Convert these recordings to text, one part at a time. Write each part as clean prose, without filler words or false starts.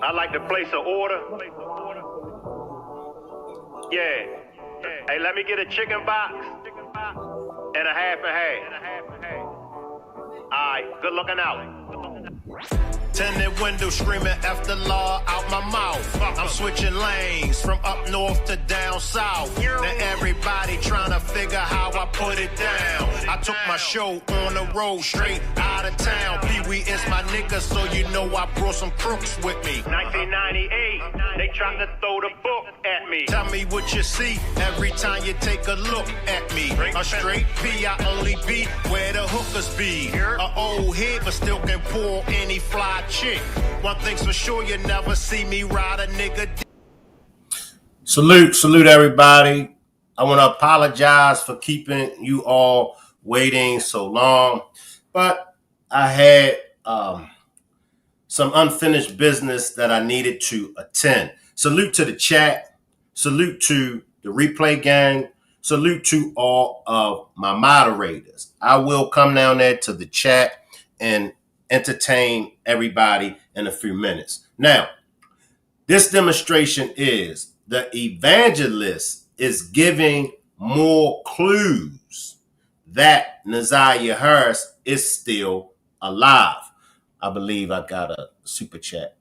I'd like to place an order. Yeah. Hey, let me get a chicken box and a half and half. All right, good looking out. Tinted window screaming after law out my mouth. I'm switching lanes from up north to down south. Now everybody trying to figure how I put it down. I took my show on the road straight out of town. Pee-wee is my nigga, so you know I brought some crooks with me. 1998, they tried to throw the book at me. Tell me what you see every time you take a look at me. A straight P, I only be where the hookers be. A old head, but still can pull any fly chick. One thing's for sure, you never see me ride a nigga. Salute everybody. I want to apologize for keeping you all waiting so long, but I had some unfinished business that I needed to attend. Salute to the chat. Salute to the replay gang. Salute to all of my moderators. I will come down there to the chat and entertain everybody in a few minutes. Now, this demonstration is the evangelist is giving more clues that NAZIYAH Harris is still alive. I believe I got a super chat.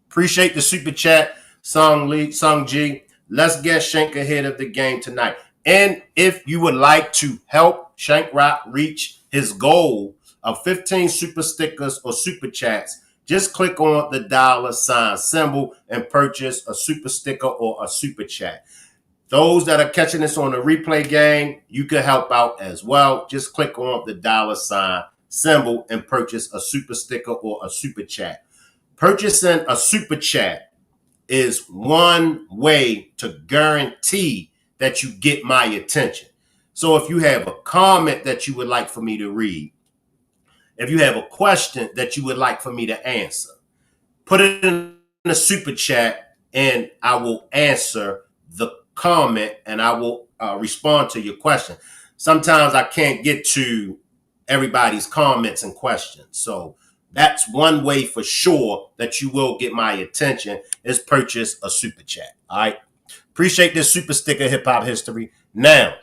Appreciate the super chat, Sung G. Let's get Shank ahead of the game tonight. And if you would like to help Shank Rock reach his goal of 15 super stickers or super chats, just click on the $ symbol and purchase a super sticker or a super chat. Those that are catching this on the replay gang, you can help out as well. Just click on the $ symbol and purchase a super sticker or a super chat. Purchasing a super chat is one way to guarantee that you get my attention. So if you have a comment that you would like for me to read, if you have a question that you would like for me to answer, put it in the super chat and I will answer the comment and I will respond to your question. Sometimes I can't get to everybody's comments and questions. So that's one way for sure that you will get my attention is purchase a super chat. All right. Appreciate this super sticker, hip hop history. Now,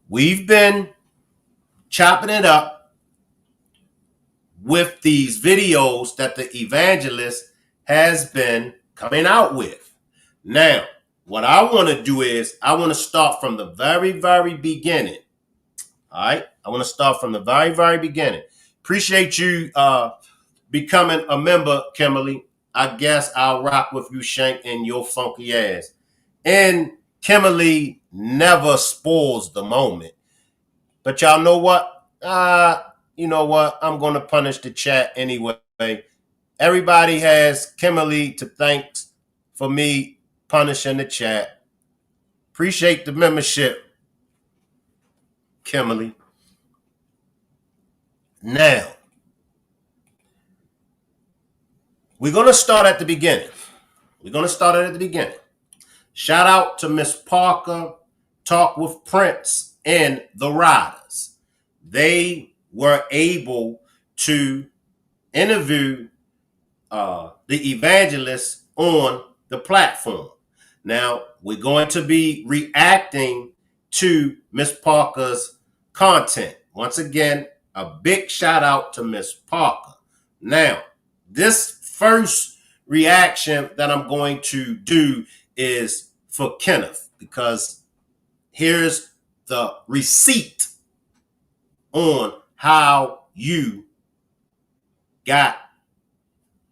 we've been chopping it up with these videos that the evangelist has been coming out with. Now, what I want to do is I want to start from the very, very beginning. All right. I want to start from the very, very beginning. Appreciate you becoming a member, Kimberly. I guess I'll rock with you, Shank, and your funky ass. And Kimberly never spoils the moment. But y'all know what? You know what? I'm going to punish the chat anyway. Everybody has Kimberly to thank for me punishing the chat. Appreciate the membership, Kimberly. Now, we're going to start at the beginning. Shout out to Miss Parker, Talk with Prince, and the Riders. They were able to interview the evangelist on the platform. Now, we're going to be reacting to Miss Parker's content. Once again, a big shout out to Miss Parker. Now, this first reaction that I'm going to do is for Kenneth, because here's the receipt on how you got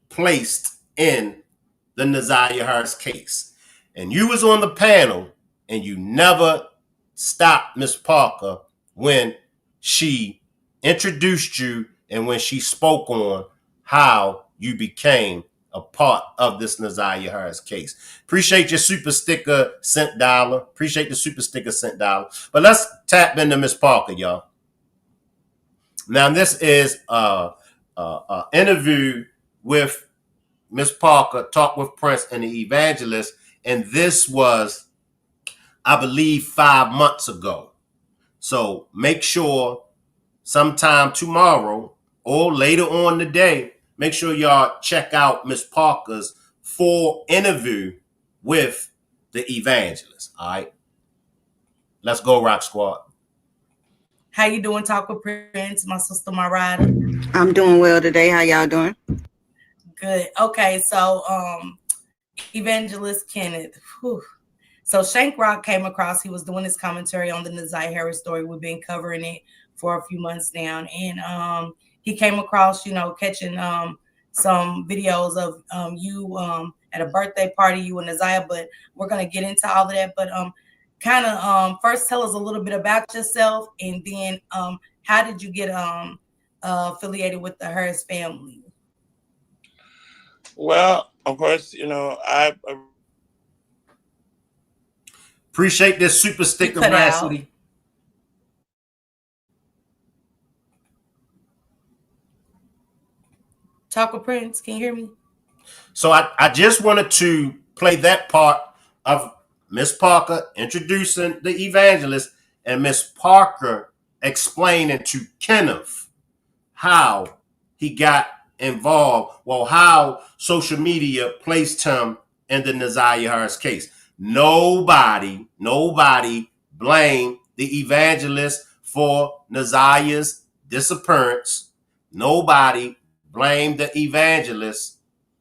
placed in the NAZIYAH Harris case. And you was on the panel and you never stopped Miss Parker when she introduced you and when she spoke on how you became a part of this NAZIYAH Harris case. Appreciate your super sticker $1. Appreciate the super sticker $1. But let's tap into Miss Parker, y'all. Now, this is an interview with Miss Parker, Talk with Prince and the Evangelist. And this was, I believe, 5 months ago. So make sure sometime tomorrow or later on today make sure y'all check out Miss Parker's full interview with the evangelist. All right. Let's go, Rock Squad. How you doing, Talk with Prince, my sister, my rider? I'm doing well today. How y'all doing? Good. Okay, so Evangelist Kenneth. Whew. So Shank Rock came across, he was doing his commentary on the NAZIYAH story. We've been covering it for a few months now. And he came across, catching some videos of you at a birthday party, you and NAZIYAH, but we're going to get into all of that. But first tell us a little bit about yourself, and then how did you get affiliated with the Harris family? Well, of course, I appreciate this super sticker, Rhapsody. Talk with Prince, can you hear me? So I just wanted to play that part of Miss Parker introducing the evangelist and Miss Parker explaining to Kenneth how he got involved, how social media placed him in the NAZIYAH case. Nobody blamed the evangelist for NAZIYAH's disappearance. Nobody blamed the evangelist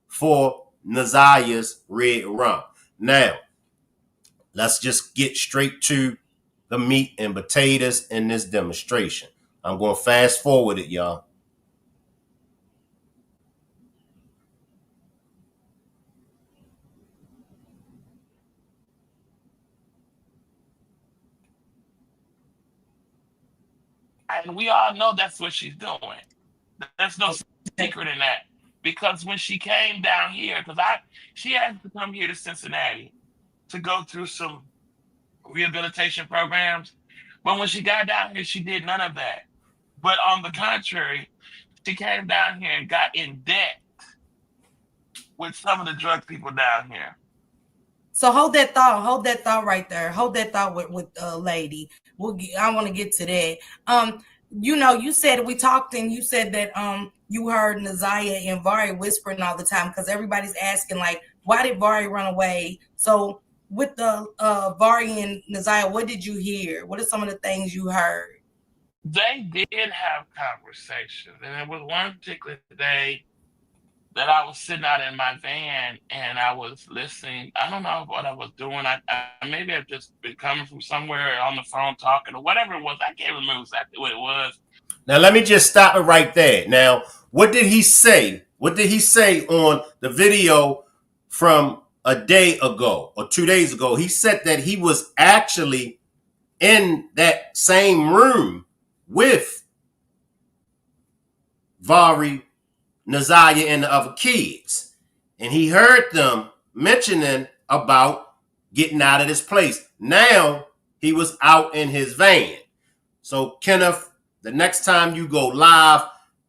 for NAZIYAH's red rum. Now, let's just get straight to the meat and potatoes in this demonstration. I'm going to fast forward it, y'all. And we all know that's what she's doing. There's no secret in that. Because when she came down here, she had to come here to Cincinnati to go through some rehabilitation programs. But when she got down here, she did none of that. But on the contrary, she came down here and got in debt with some of the drug people down here. So hold that thought right there. Hold that thought with lady. I want to get to that. You said we talked and you said that you heard NAZIYAH and Vari whispering all the time because everybody's asking like, why did Vari run away? So with the Vari and NAZIYAH, what did you hear? What are some of the things you heard? They did have conversations, and it was one particular day that I was sitting out in my van and I was listening. I don't know what I was doing. I maybe I've just been coming from somewhere on the phone talking or whatever it was. I can't remember exactly what it was. Now, let me just stop it right there. Now, what did he say? What did he say on the video from a day ago or 2 days ago? He said that he was actually in that same room with Vari, NAZIYAH, and the other kids. And he heard them mentioning about getting out of this place. Now, he was out in his van. So, Kenneth, the next time you go live,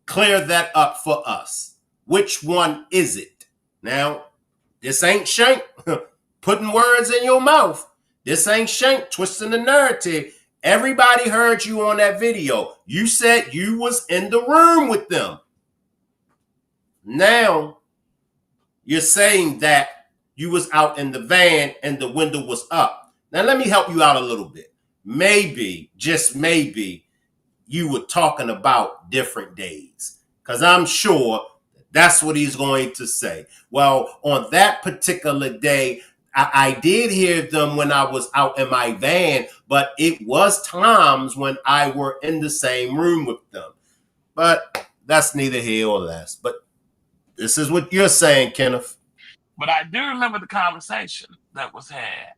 clear that up for us. Which one is it? Now, this ain't Shank putting words in your mouth. This ain't Shank twisting the narrative. Everybody heard you on that video. You said you was in the room with them. Now, you're saying that you was out in the van and the window was up. Now, let me help you out a little bit. Maybe, just maybe, you were talking about different days. Because I'm sure that's what he's going to say. Well, on that particular day, I did hear them when I was out in my van, but it was times when I were in the same room with them. But that's neither here or there. But this is what you're saying, Kenneth. But I do remember the conversation that was had.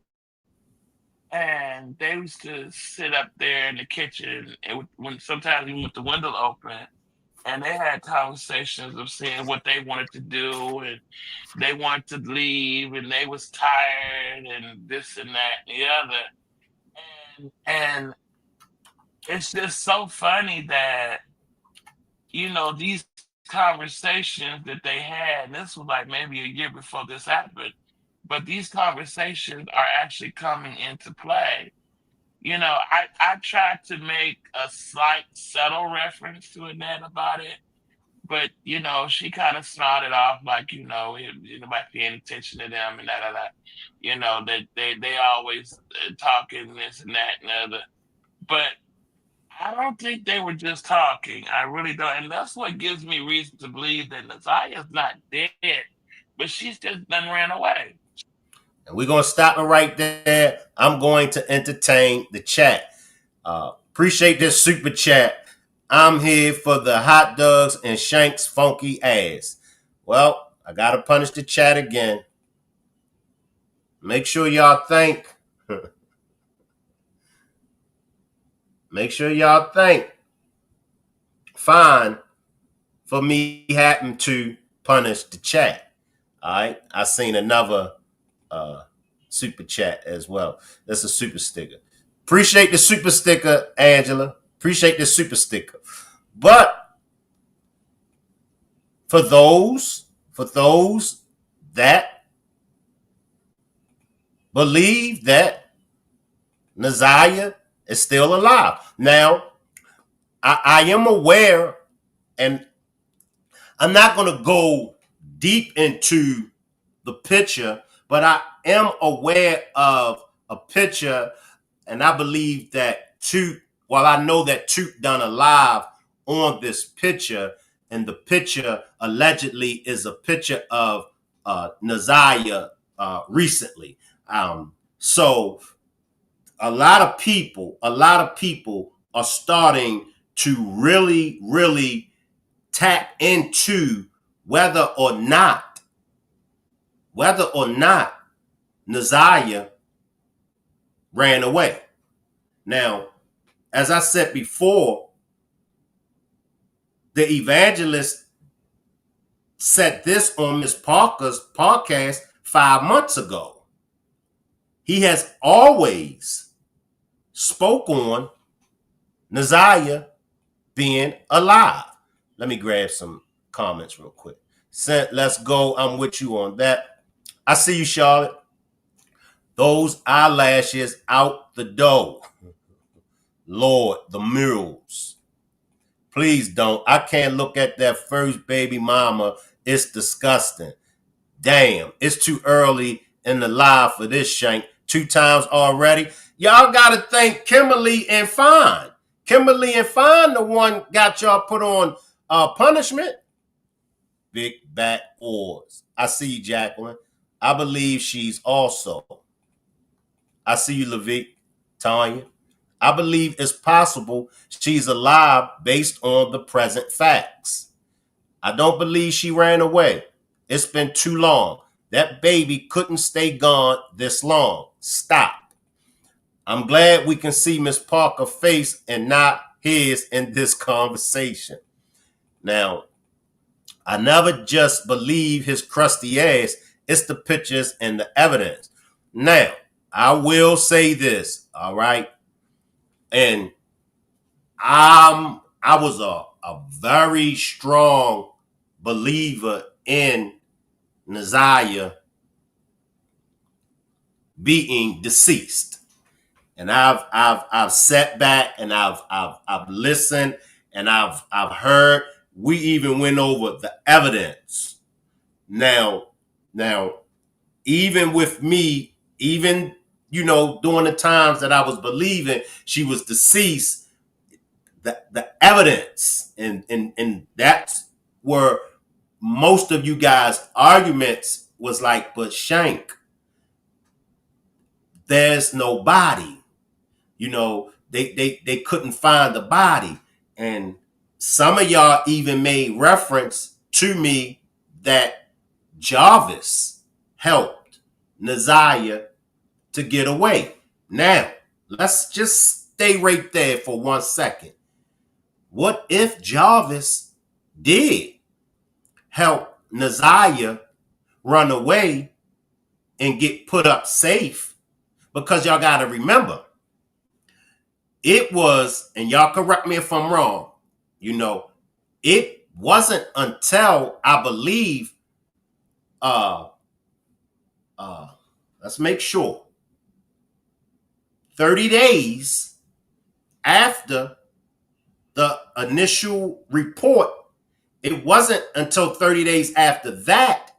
And they used to sit up there in the kitchen when sometimes even with the window open, and they had conversations of saying what they wanted to do, and they wanted to leave, and they was tired, and this and that and the other. And it's just so funny that, these conversations that they had, and this was like maybe a year before this happened, but these conversations are actually coming into play. I tried to make a slight subtle reference to Annette about it, But she kind of started off like, nobody paying attention to them and that. That they always talking this and that and the other. But I don't think they were just talking. I really don't. And that's what gives me reason to believe that NAZIYAH's not dead, but she's just done ran away. And we're going to stop it right there. I'm going to entertain the chat. Appreciate this super chat. I'm here for the hot dogs and Shank's funky ass. Well, I got to punish the chat again. Make sure y'all think. Make sure y'all think. Fine for me having to punish the chat. All right. I seen another super chat as well. That's a super sticker. Appreciate the super sticker, Angela. Appreciate the super sticker. But for those that believe that NAZIYAH is still alive. Now, I am aware, and I'm not going to go deep into the picture, but I am aware of a picture, and I believe that Toot, well, I know that Toot done alive on this picture, and the picture allegedly is a picture of NAZIYAH recently. So a lot of people are starting to really tap into whether or not NAZIYAH ran away. Now, as I said before, the Evangelist said this on Miss Parker's podcast 5 months ago. He has always spoke on NAZIYAH being alive. Let me grab some comments real quick. Let's go. I'm with you on that. I see you, Charlotte. Those eyelashes out the door. Lord, the murals. Please don't. I can't look at that first baby mama. It's disgusting. Damn, it's too early in the live for this, Shank. 2 times already. Y'all got to thank Kimberly and Fine. Kimberly and Fine, the one got y'all put on punishment. Big back oars. I see you, Jacqueline. I believe she's also. I see you, Levique, Tanya. I believe it's possible she's alive based on the present facts. I don't believe she ran away. It's been too long. That baby couldn't stay gone this long. Stop. I'm glad we can see Miss Parker's face and not his in this conversation. Now, I never just believe his crusty ass. It's the pictures and the evidence. Now, I will say this, all right? And I was a very strong believer in NAZIYAH being deceased. And I've sat back and I've listened and I've heard. We even went over the evidence. Now, even with me, even during the times that I was believing she was deceased, the evidence and that's where most of you guys' arguments was like, but Shank, there's no body. They couldn't find the body. And some of y'all even made reference to me that Jarvis helped NAZIYAH to get away. Now, let's just stay right there for 1 second. What if Jarvis did help NAZIYAH run away and get put up safe? Because y'all got to remember, it was, and y'all correct me if I'm wrong, it wasn't until I believe, let's make sure, 30 days after the initial report It wasn't until 30 days after that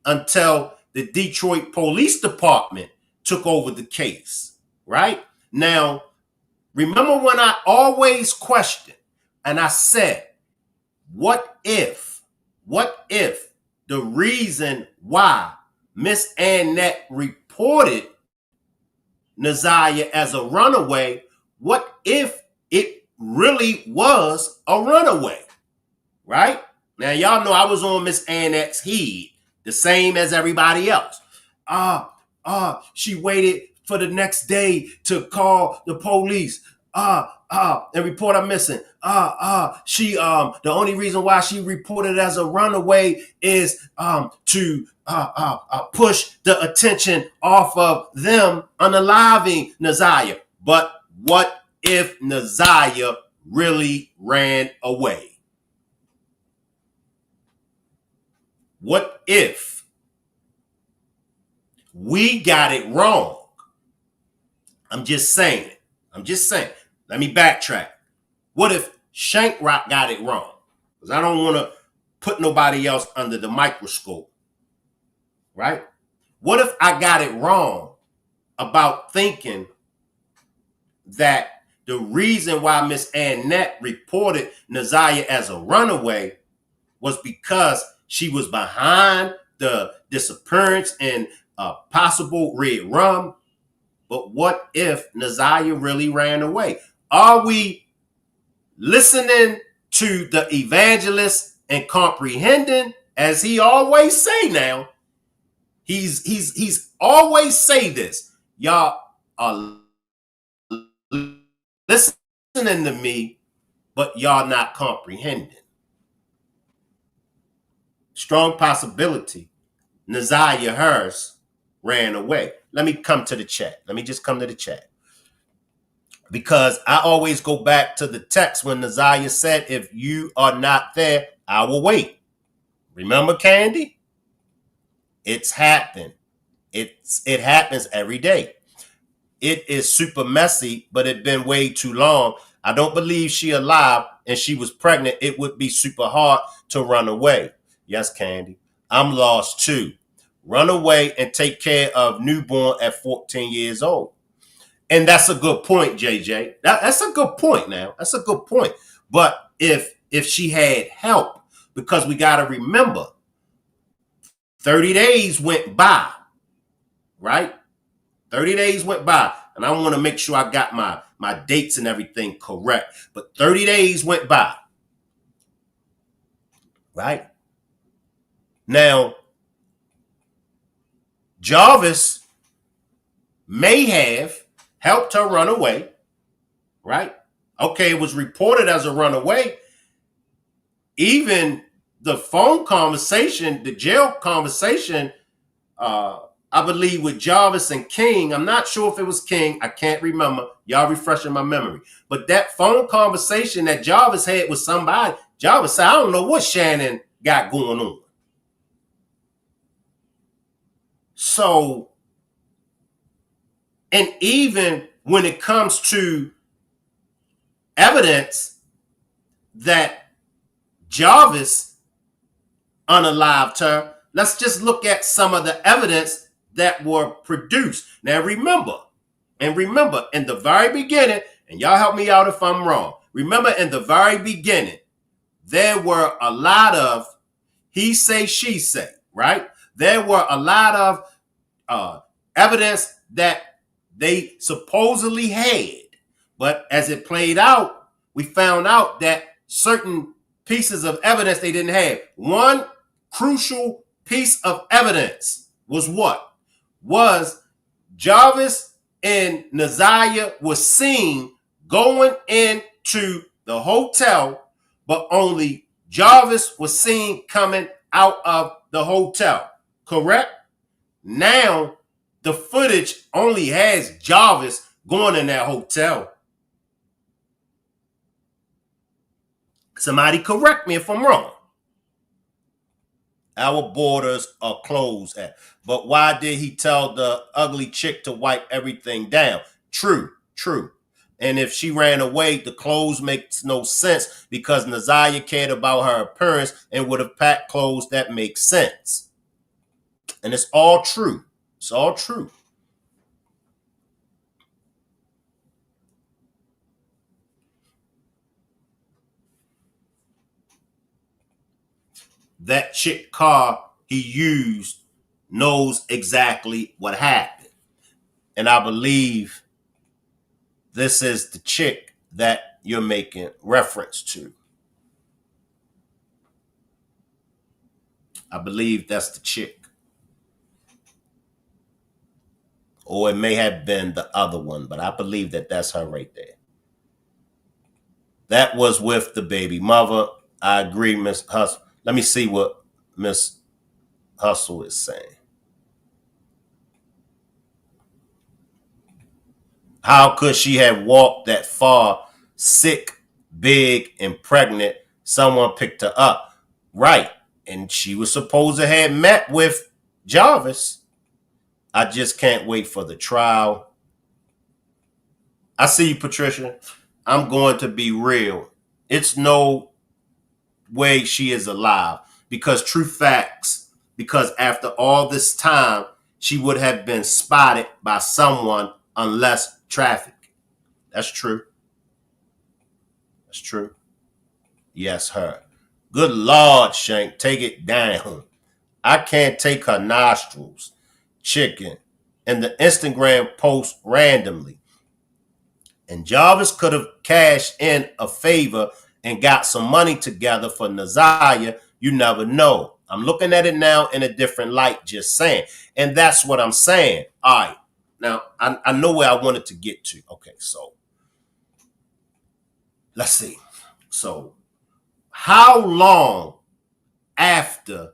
until the Detroit Police Department took over the case, right? Now, remember when I always questioned and I said, what if the reason why Miss Annette reported NAZIYAH as a runaway, what if it really was a runaway, right? Now, y'all know I was on Miss Annette's head, the same as everybody else. She waited for the next day to call the police. And report I'm missing. She the only reason why she reported as a runaway is to push the attention off of them unaliving NAZIYAH. But what if NAZIYAH really ran away? What if we got it wrong? I'm just saying. Let me backtrack. What if Shankrock got it wrong? Because I don't want to put nobody else under the microscope, right? What if I got it wrong about thinking that the reason why Miss Annette reported NAZIYAH as a runaway was because she was behind the disappearance and possible red rum? But what if NAZIYAH really ran away? Are we listening to the evangelist and comprehending, as he always say now? He's always say this. Y'all are listening to me, but y'all not comprehending. Strong possibility NAZIYAH hers ran away. Let me come to the chat. Let me just come to the chat. Because I always go back to the text when NAZIYAH said, if you are not there, I will wait. Remember, Candy? It's happened. It happens every day. It is super messy, but it's been way too long. I don't believe she alive and she was pregnant. It would be super hard to run away. Yes, Candy. I'm lost too. Run away and take care of newborn at 14 years old. And that's a good point, JJ. That's a good point now. That's a good point. But if she had help, because we got to remember, 30 days went by, right? 30 days went by. And I want to make sure I got my dates and everything correct. But 30 days went by, right? Now, Jarvis may have helped her run away, right? Okay, it was reported as a runaway. Even the phone conversation, the jail conversation, I believe with Jarvis and King, I'm not sure if it was King, I can't remember. Y'all refreshing my memory. But that phone conversation that Jarvis had with somebody, Jarvis said, I don't know what Shannon got going on. So, and even when it comes to evidence that Jarvis unalived her, let's just look at some of the evidence that were produced. Now remember, in the very beginning, and y'all help me out if I'm wrong. Remember, in the very beginning, there were a lot of he say, she say, right? There were a lot of evidence that they supposedly had. But as it played out, we found out that certain pieces of evidence they didn't have. One crucial piece of evidence was what? Was Jarvis and NAZIYAH was seen going into the hotel, but only Jarvis was seen coming out of the hotel. Correct? Now, the footage only has Jarvis going in that hotel. Somebody correct me if I'm wrong. Our borders are closed. But why did he tell the ugly chick to wipe everything down? True. And if she ran away, the clothes makes no sense because NAZIYAH cared about her appearance and would have packed clothes that make sense. And it's all true. It's all true. That chick car he used knows exactly what happened. And I believe this is the chick that you're making reference to. I believe that's the chick. Or it may have been the other one, but I believe that that's her right there. That was with the baby mother. I agree, Miss Hustle. Let me see what Miss Hustle is saying. How could she have walked that far, sick, big, and pregnant? Someone picked her up. Right. And she was supposed to have met with Jarvis. I just can't wait for the trial. I see you, Patricia. I'm going to be real. It's no way she is alive because true facts, because after all this time, she would have been spotted by someone unless traffic. That's true. That's true. Yes, her. Good Lord, Shank, take it down. I can't take her nostrils, chicken, and the Instagram post randomly. And Jarvis could have cashed in a favor and got some money together for NAZIYAH. You never know. I'm looking at it now in a different light, just saying. And that's what I'm saying. All right. Now, I know where I wanted to get to. Okay, so let's see. So how long after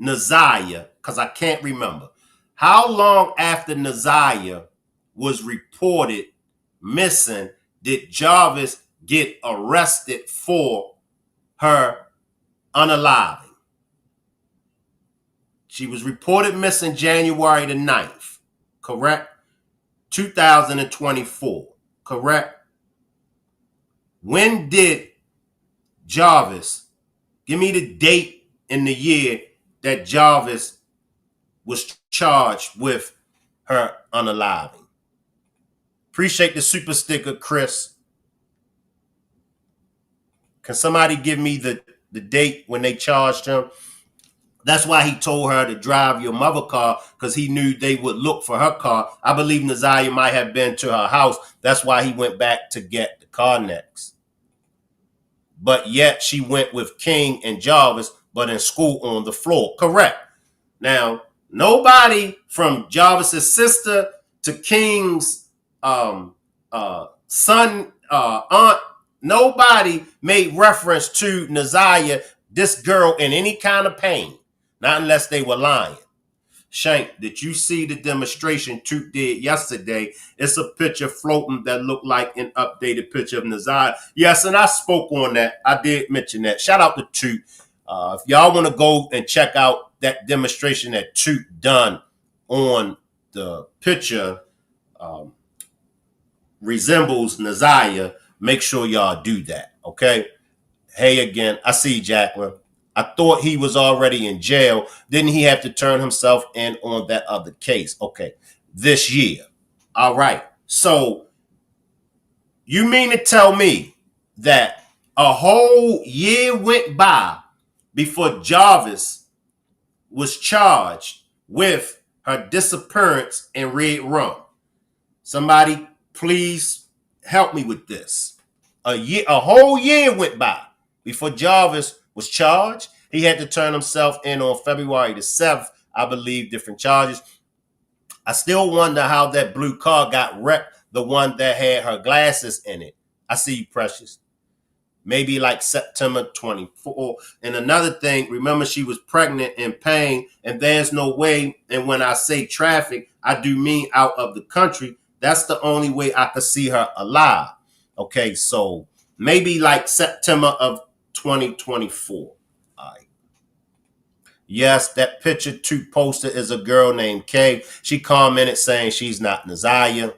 NAZIYAH, because I can't remember, how long after NAZIYAH was reported missing did Jarvis get arrested for her unaliving? She was reported missing January the 9th, correct? 2024, correct? When did Jarvis, give me the date and the year that Jarvis was charged with her unaliving? Appreciate the super sticker, Chris. Can somebody give me the date when they charged him? That's why he told her to drive your mother car, because he knew they would look for her car. I believe NAZIYAH might have been to her house. That's why he went back to get the car next. But yet she went with King and Jarvis, but in school on the floor. Correct. Now, nobody from Jarvis's sister to King's son, aunt, nobody made reference to NAZIYAH, this girl, in any kind of pain. Not unless they were lying. Shank, did you see the demonstration Toot did yesterday? It's a picture floating that looked like an updated picture of NAZIYAH. Yes, and I spoke on that. I did mention that. Shout out to Toot. If y'all want to go and check out that demonstration that Toot done on the picture resembles NAZIYAH, make sure y'all do that, okay? Hey, again, I see Jacqueline. I thought he was already in jail. Didn't he have to turn himself in on that other case? Okay, this year. All right. So you mean to tell me that a whole year went by before Jarvis was charged with her disappearance in Red Rum? Somebody please help me with this. A whole year went by before Jarvis was charged. He had to turn himself in on February the 7th, I believe, different charges. I still wonder how that blue car got wrecked, the one that had her glasses in it. I see you, Precious. Maybe like September 24. And another thing, remember she was pregnant and pain, and there's no way, and when I say traffic, I do mean out of the country. That's the only way I could see her alive. Okay, so maybe like September of 2024. All right. Yes, that picture Toot posted is a girl named Kay. She commented saying she's not NAZIYAH.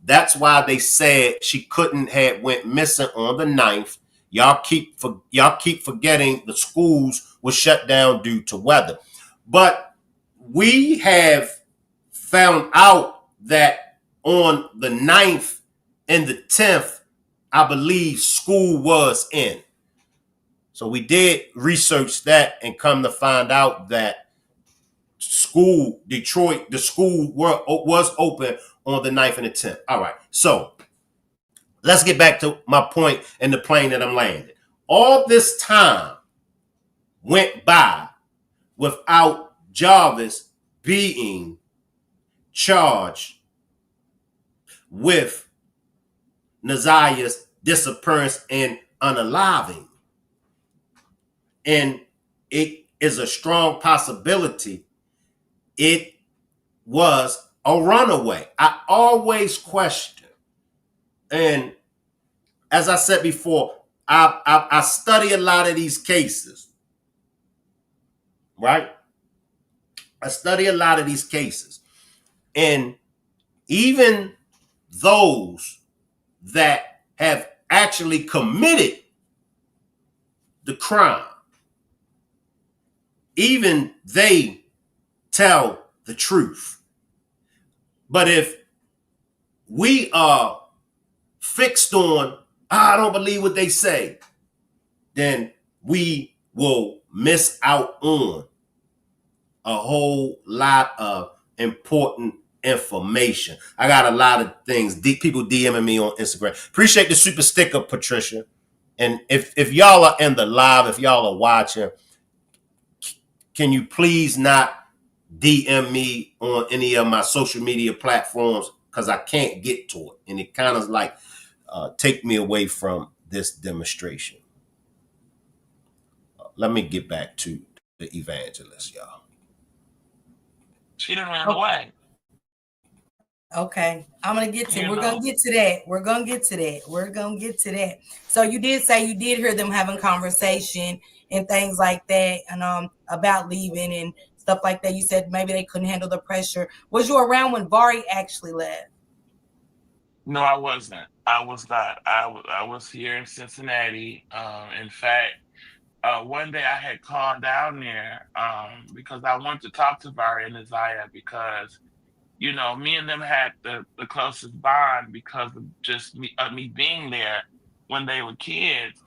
That's why they said she couldn't have went missing on the 9th. Y'all keep forgetting the schools were shut down due to weather. But we have found out that on the 9th and the 10th, I believe school was in. So we did research that and come to find out that Detroit, the school was open on the 9th and the 10th. All right. So let's get back to my point and the plane that I'm landing. All this time went by without Jarvis being charged with NAZIYAH's disappearance and unaliving. And it is a strong possibility it was a runaway. I always question. And as I said before, I study a lot of these cases, right? I study a lot of these cases. And even those that have actually committed the crime, even they tell the truth. But if we are fixed on, I don't believe what they say, then we will miss out on a whole lot of important information. I got a lot of things, people DMing me on Instagram. Appreciate the super sticker, Patricia. And if y'all are in the live, if y'all are watching, can you please not DM me on any of my social media platforms, because I can't get to it. And it kind of like take me away from this demonstration. Let me get back to the evangelist, y'all. She done ran away. Okay, I'm gonna get to. We're gonna get to that. We're gonna get to that. So you did say you did hear them having conversation and things like that, and about leaving and stuff like that. You said maybe they couldn't handle the pressure. Was you around when Vari actually left? No, I wasn't. I was not. I was here in Cincinnati. In fact, one day I had called down there because I wanted to talk to Vari and NAZIYAH because, you know, me and them had the closest bond because of just me being there when they were kids.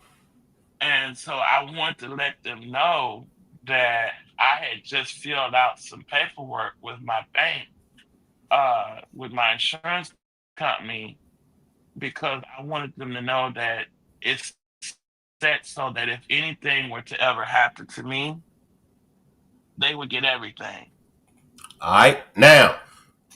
And so I want to let them know that I had just filled out some paperwork with my bank, with my insurance company, because I wanted them to know that it's set so that if anything were to ever happen to me, they would get everything. All right. Now,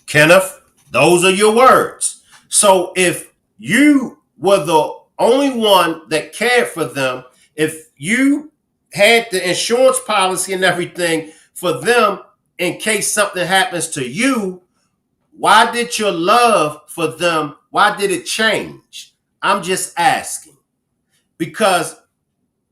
Kenneth, those are your words. So if you were the only one that cared for them, if you had the insurance policy and everything for them in case something happens to you, why did your love for them, why did it change? I'm just asking. Because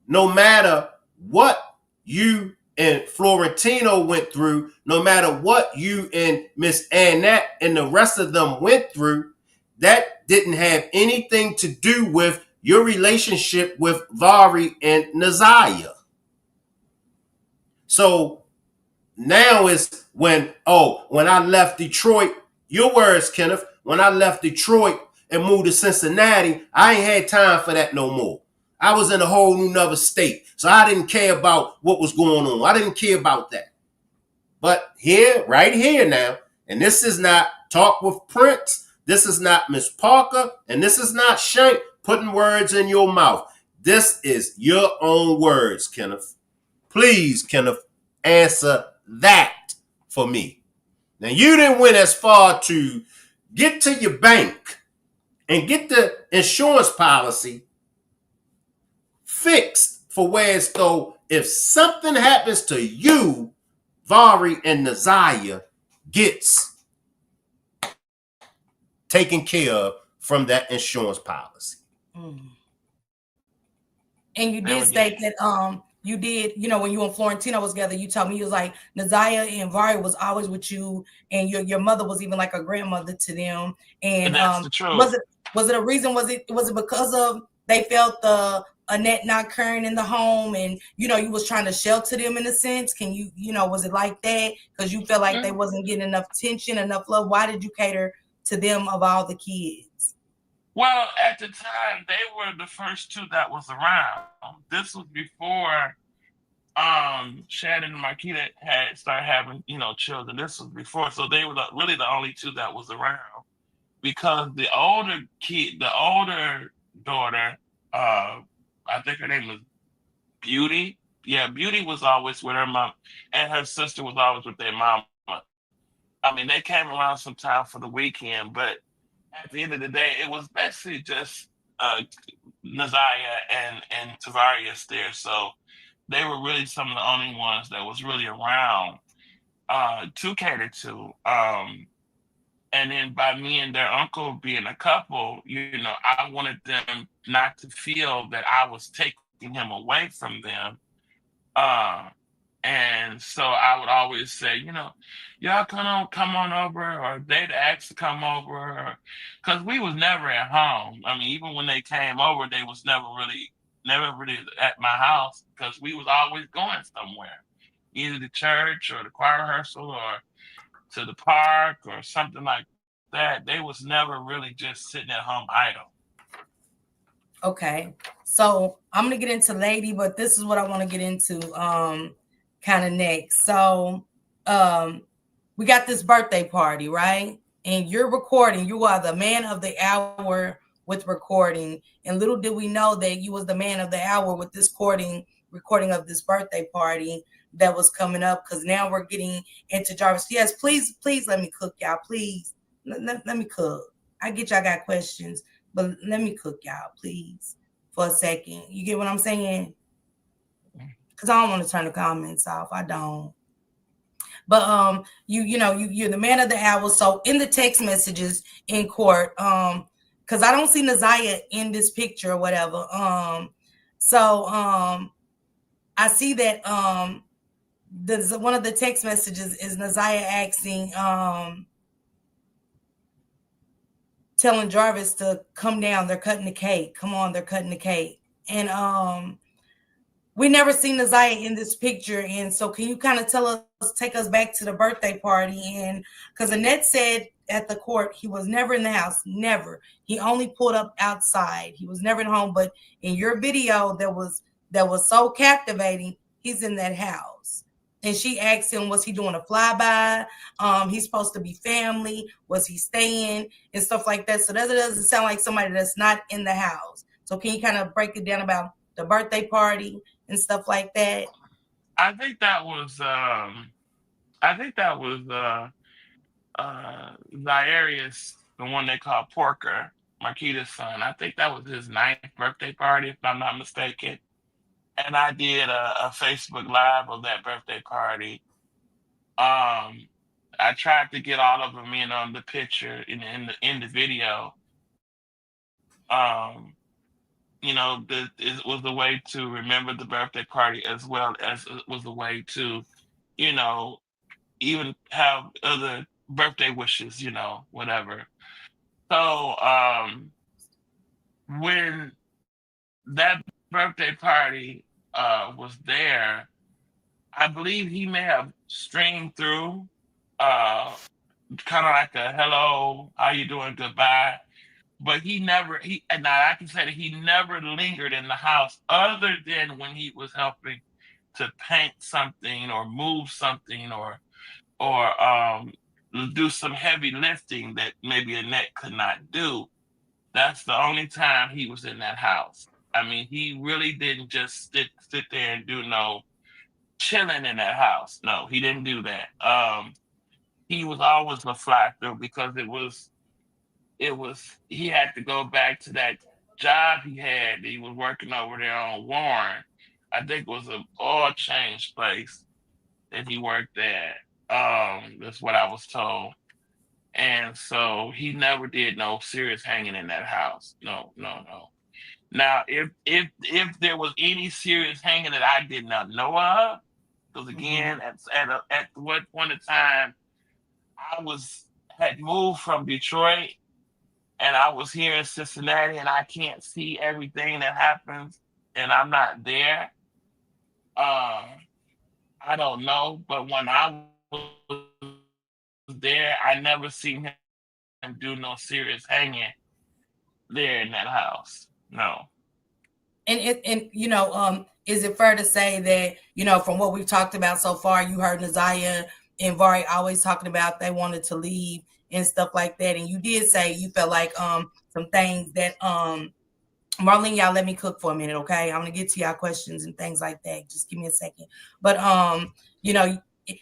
no matter what you and Florentino went through, no matter what you and Miss Annette and the rest of them went through, that didn't have anything to do with your relationship with Vari and NAZIYAH. So now is when I left Detroit, your words, Kenneth, when I left Detroit and moved to Cincinnati, I ain't had time for that no more. I was in a whole new nother state. So I didn't care about what was going on. I didn't care about that. But here, right here now, and this is not Talk with Prince, this is not Miss Parker, and this is not Shank putting words in your mouth. This is your own words, Kenneth. Please, Kenneth, answer that for me. Now, you didn't went as far to get to your bank and get the insurance policy fixed for where it's though if something happens to you, Vari and NAZIYAH gets taken care of from that insurance policy. And you did state that you did, you know, when you and Florentino was together, you told me you was like NAZIYAH and Varia was always with you, and your mother was even like a grandmother to them. And that's the truth. was it a reason? Was it because of they felt the Annette not occurring in the home, and you know you was trying to shelter them in a sense? Can you know, was it like that because you felt like they wasn't getting enough attention, enough love? Why did you cater to them of all the kids? Well, at the time, they were the first two that was around. This was before Shannon and Marquita had started having, you know, children. This was before, so they were really the only two that was around. Because the older daughter, I think her name was Beauty. Yeah, Beauty was always with her mom, and her sister was always with their mama. I mean, they came around sometime for the weekend, but at the end of the day, it was basically just NAZIYAH and Tavarius there. So they were really some of the only ones that was really around to cater to. And then by me and their uncle being a couple, you know, I wanted them not to feel that I was taking him away from them. And so I would always say, you know, y'all come on over, or they'd ask to come over, because we was never at home. I mean, even when they came over, they was never really at my house, because we was always going somewhere, either to church or the choir rehearsal or to the park or something like that. They was never really just sitting at home idle. Okay, so I'm gonna get into Lady, but this is what I want to get into kind of next. So we got this birthday party, right? And you're recording. You are the man of the hour with recording. And little did we know that you was the man of the hour with this recording of this birthday party that was coming up, because now we're getting into Jarvis. Yes, please let me cook, y'all. Please let me cook. I get y'all got questions, but let me cook, y'all, please, for a second. You get what I'm saying? Because I don't want to turn the comments off. I don't. But you're the man of the hour. So in the text messages in court, because I don't see NAZIYAH in this picture or whatever. I see that one of the text messages is NAZIYAH asking, telling Jarvis to come down. They're cutting the cake. Come on, they're cutting the cake. And we never seen NAZIYAH in this picture. And so can you kind of take us back to the birthday party? And because Annette said at the court, he was never in the house, never. He only pulled up outside. He was never at home. But in your video that was so captivating, he's in that house. And she asked him, was he doing a flyby? He's supposed to be family. Was he staying? And stuff like that. So that doesn't sound like somebody that's not in the house. So can you kind of break it down about the birthday party and stuff like that? I think that was Zairius, the one they call Porker, Marquita's son. I think that was his 9th birthday party, if I'm not mistaken. And I did a Facebook Live of that birthday party. I tried to get all of them in on the picture in the video. You know, it was a way to remember the birthday party, as well as it was a way to, you know, even have other birthday wishes, you know, whatever. So when that birthday party was there, I believe he may have streamed through kind of like a hello, how you doing, goodbye. But and I can say that he never lingered in the house, other than when he was helping to paint something or move something or do some heavy lifting that maybe Annette could not do. That's the only time he was in that house. I mean, he really didn't just sit there and do no chilling in that house. No, he didn't do that. He was always a fly through, because he had to go back to that job he had. He was working over there on Warren. I think it was an oil change place that he worked at. That's what I was told. And so he never did no serious hanging in that house. No. Now, if there was any serious hanging that I did not know of, because again, at what point in time I had moved from Detroit and I was here in Cincinnati, and I can't see everything that happens, and I'm not there. I don't know, but when I was there, I never seen him do no serious hanging there in that house. No. And you know, is it fair to say that, you know, from what we've talked about so far, you heard NAZIYAH and Vari always talking about they wanted to leave and stuff like that, and you did say you felt like some things that Marlene, y'all let me cook for a minute, okay? I'm gonna get to y'all questions and things like that. Just give me a second. But you know,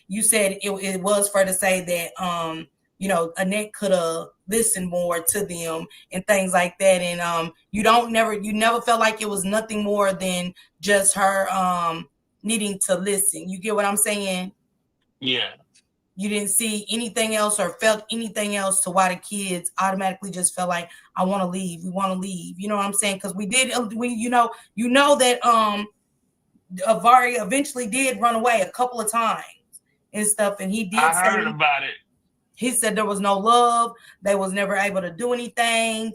you said it was fair to say that you know, Annette could have listened more to them and things like that. And you never felt like it was nothing more than just her needing to listen. You get what I'm saying? Yeah. You didn't see anything else or felt anything else to why the kids automatically just felt like, I want to leave. We want to leave. You know what I'm saying? Because you know that Vari eventually did run away a couple of times and stuff, and he did. I heard about it. He said there was no love. They was never able to do anything.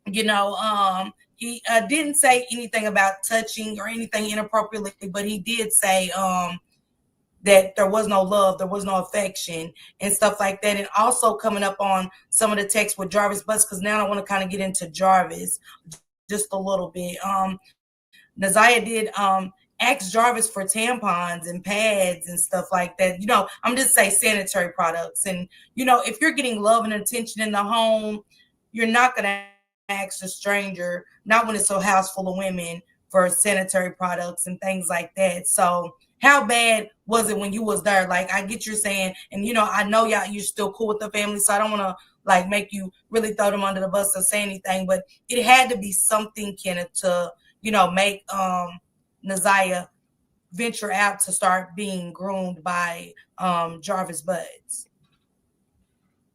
You know, he didn't say anything about touching or anything inappropriately, but he did say that there was no love, there was no affection and stuff like that. And also coming up on some of the text with Jarvis Butts, because now I want to kind of get into Jarvis just a little bit. NAZIYAH did ask Jarvis for tampons and pads and stuff like that. You know, I'm just saying sanitary products. And, you know, if you're getting love and attention in the home, you're not going to ask a stranger, not when it's a house full of women, for sanitary products and things like that. So how bad was it when you was there? Like, I get you're saying, and you know, I know you're still cool with the family, so I don't want to like make you really throw them under the bus or say anything, but it had to be something, Kenneth, to, you know, make NAZIYAH venture out to start being groomed by Jarvis Butts.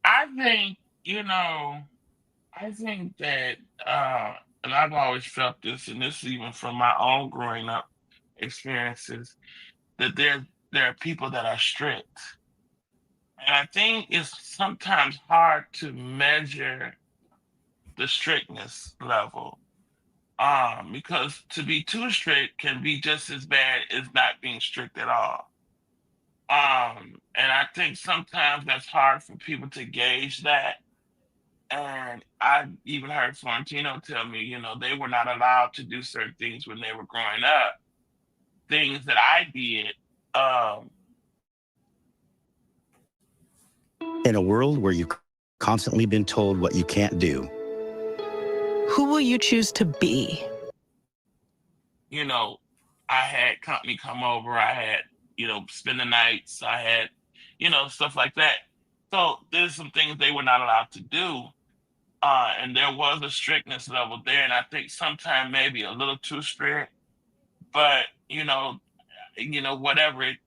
I think, you know, I think that, and I've always felt this, and this is even from my own growing up experiences, that there are people that are strict. And I think it's sometimes hard to measure the strictness level. Because to be too strict can be just as bad as not being strict at all. And I think sometimes that's hard for people to gauge that. And I even heard Florentino tell me, you know, they were not allowed to do certain things when they were growing up. Things that I did. In a world where you've constantly been told what you can't do, who will you choose to be? You know, I had company come over. I had, you know, spend the nights. I had, you know, stuff like that. So there's some things they were not allowed to do. And there was a strictness level there. And I think sometimes maybe a little too strict. But, you know, whatever it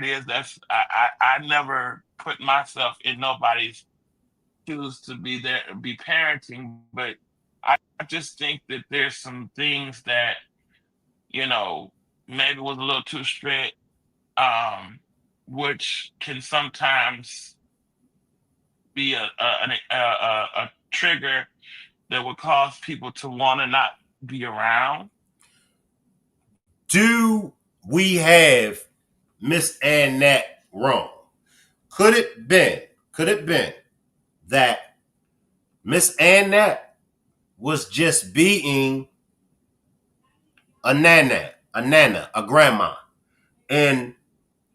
is, that's I never put myself in nobody's shoes to be there, be parenting, but I just think that there's some things that, you know, maybe was a little too strict, which can sometimes be a trigger that would cause people to want to not be around. Do we have Miss Annette wrong? Could it been that Miss Annette was just being a nana, a grandma, and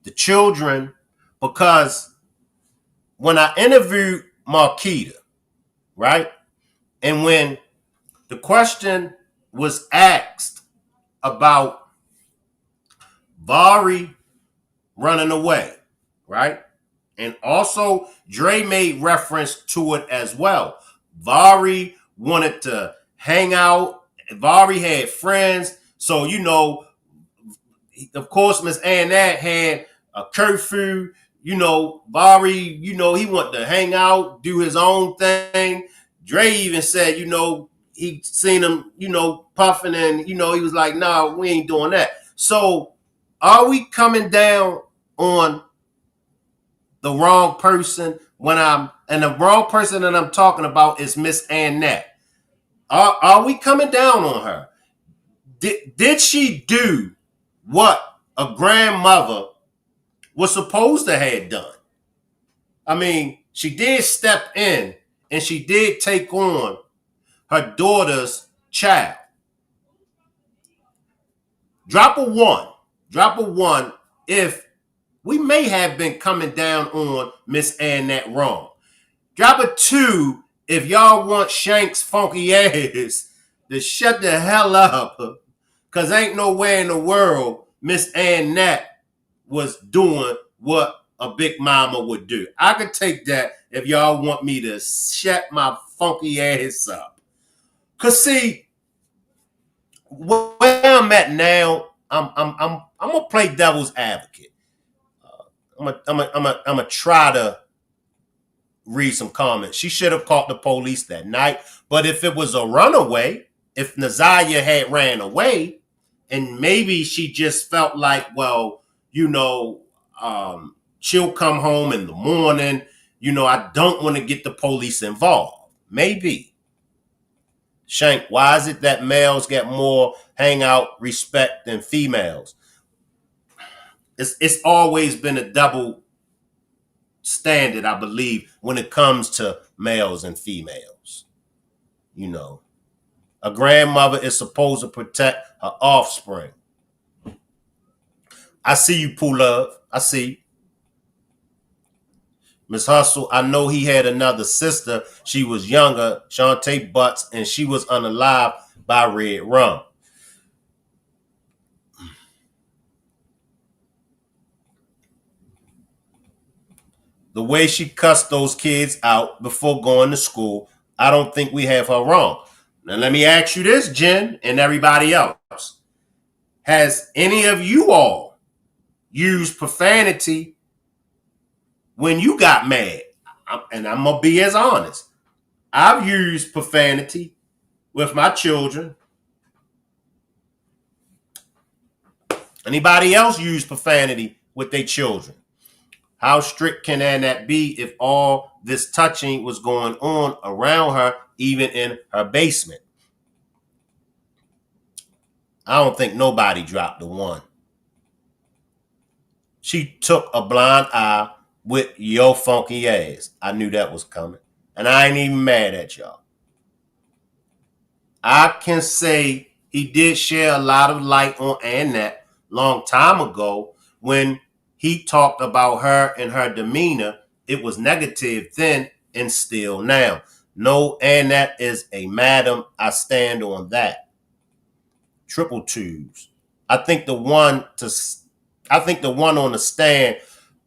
the children? Because when I interviewed Marquita, right, and when the question was asked about Vari running away, right? And also, Dre made reference to it as well. Vari wanted to hang out. Vari had friends. So, you know, of course, Miss Annette had a curfew. You know, Vari, you know, he wanted to hang out, do his own thing. Dre even said, you know, he seen him, puffing, and he was like, "Nah, we ain't doing that." So, are we coming down on the wrong person and the wrong person that I'm talking about is Miss Annette? Are we coming down on her? Did she do what a grandmother was supposed to have done? I mean, she did step in and she did take on her daughter's child. Drop a one. Drop a one if we may have been coming down on Miss Annette wrong. Drop a two if y'all want Shank's funky ass to shut the hell up. Because ain't nowhere in the world Miss Annette was doing what a big mama would do. I could take that if y'all want me to shut my funky ass up. Cause see, where I'm at now, I'm gonna play devil's advocate. I'm gonna try to read some comments. She should have called the police that night. But if it was a runaway, if NAZIYAH had ran away, and maybe she just felt like, well, she'll come home in the morning. I don't want to get the police involved. Maybe. Shank, why is it that males get more hangout respect than females? It's always been a double standard, I believe, when it comes to males and females. A grandmother is supposed to protect her offspring. I see you, Pooh Love. I see you. Miss Hustle, I know he had another sister. She was younger, Shantae Butts, and she was unalive by Red Rum. The way she cussed those kids out before going to school, I don't think we have her wrong. Now, let me ask you this, Jen, and everybody else. Has any of you all used profanity when you got mad? And I'm going to be as honest. I've used profanity with my children. Anybody else use profanity with their children? How strict can Annette be if all this touching was going on around her, even in her basement? I don't think nobody dropped the one. She took a blind eye with your funky ass. I knew that was coming. And I ain't even mad at y'all. I can say he did share a lot of light on Annette long time ago when he talked about her and her demeanor. It was negative then and still now. No, Annette is a madam. I stand on that. Triple twos. I think the one on the stand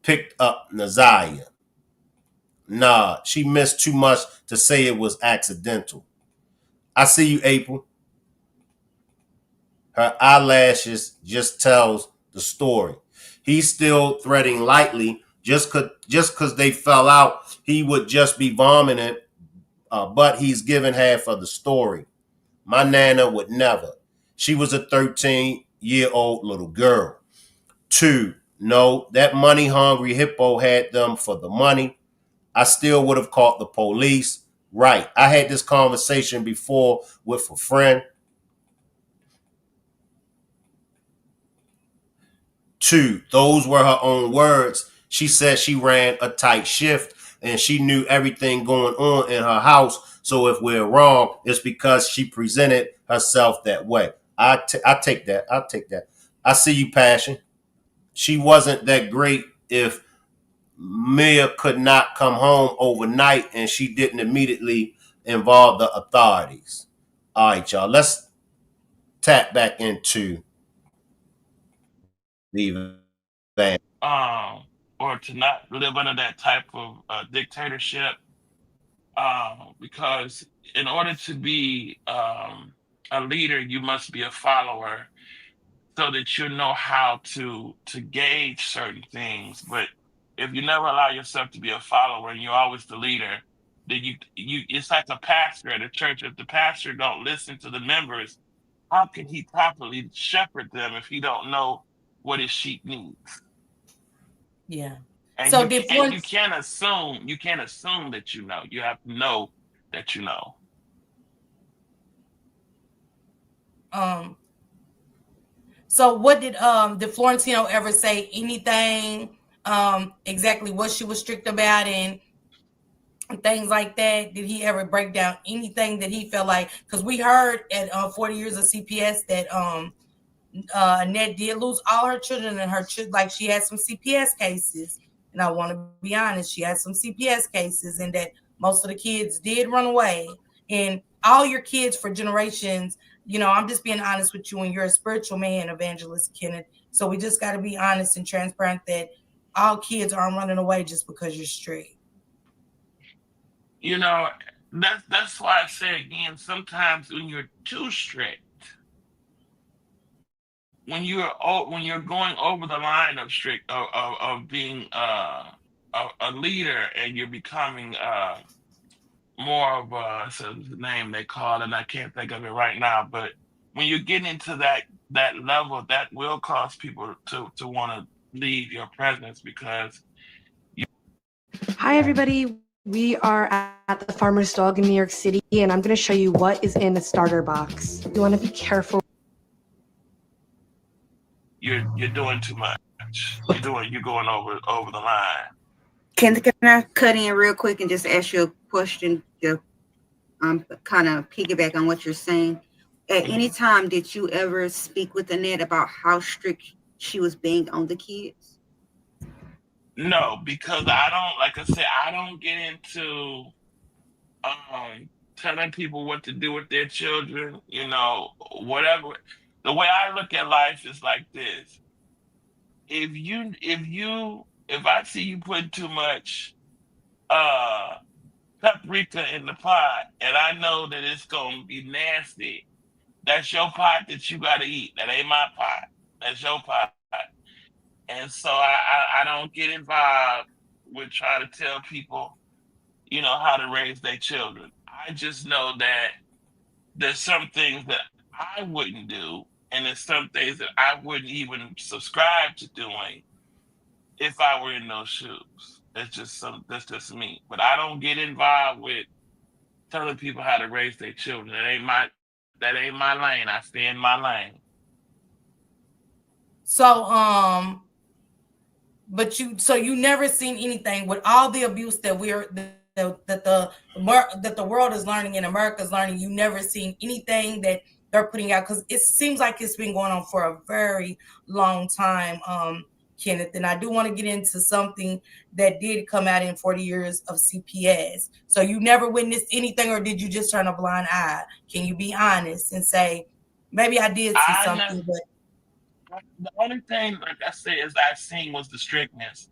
picked up NAZIYAH. Nah, she missed too much to say it was accidental. I see you, April. Her eyelashes just tells the story. He's still threading lightly. Just cause they fell out, he would just be vomiting. But he's given half of the story. My Nana would never. She was a 13-year-old little girl. 2, no, that money-hungry hippo had them for the money. I still would have called the police. Right. I had this conversation before with a friend. 2, those were her own words. She said she ran a tight shift and she knew everything going on in her house. So if we're wrong, it's because she presented herself that way. I take that. I'll take that. I see you, Passion. She wasn't that great if Mia could not come home overnight and she didn't immediately involve the authorities. All right, y'all. Let's tap back into the event. Or to not live under that type of dictatorship, because in order to be a leader, you must be a follower, so that you know how to gauge certain things. But if you never allow yourself to be a follower and you're always the leader, That you it's like a pastor at a church. If the pastor don't listen to the members, how can he properly shepherd them if he don't know what his sheep needs? Yeah. And So you can't assume that you know. You have to know that you know. So what did Florentino ever say anything exactly what she was strict about and things like that? Did he ever break down anything that he felt like, because we heard at 40 years of CPS that Annette did lose all her children, and like she had some CPS cases, and I want to be honest, she had some CPS cases, and that most of the kids did run away. And all your kids for generations, I'm just being honest with you, and you're a spiritual man, Evangelist Kenneth. So we just got to be honest and transparent that all kids aren't running away just because you're strict. That's why I say again, sometimes when you're too strict, when you're going over the line of strict of being a leader, and you're becoming more of a name they call it, and I can't think of it right now, but when you get into that level, that will cause people to want to leave your presence because Hi everybody, we are at the Farmer's Dog in New York City, and I'm going to show you what is in the starter box. You want to be careful. You're doing too much. You're going over the line. Can I cut in real quick and just ask you a question to kind of piggyback on what you're saying? At any time, did you ever speak with Annette about how strict she was being on the kids? No, because like I said, I don't get into telling people what to do with their children, whatever. The way I look at life is like this. If I see you putting too much paprika in the pot, and I know that it's gonna be nasty, that's your pot that you gotta eat. That ain't my pot. That's your pot. And so I don't get involved with trying to tell people, how to raise their children. I just know that there's some things that I wouldn't do, and there's some things that I wouldn't even subscribe to doing if I were in those shoes. That's just me. But I don't get involved with telling people how to raise their children. That ain't my lane. I stay in my lane. So but you never seen anything with all the abuse that that the world is learning and America's learning. You never seen anything that they're putting out, because it seems like it's been going on for a very long time, Kenneth. And I do want to get into something that did come out in 40 years of CPS. So you never witnessed anything, or did you just turn a blind eye? Can you be honest and say, maybe I did see something, but the only thing, like I said, is I've seen was the strictness,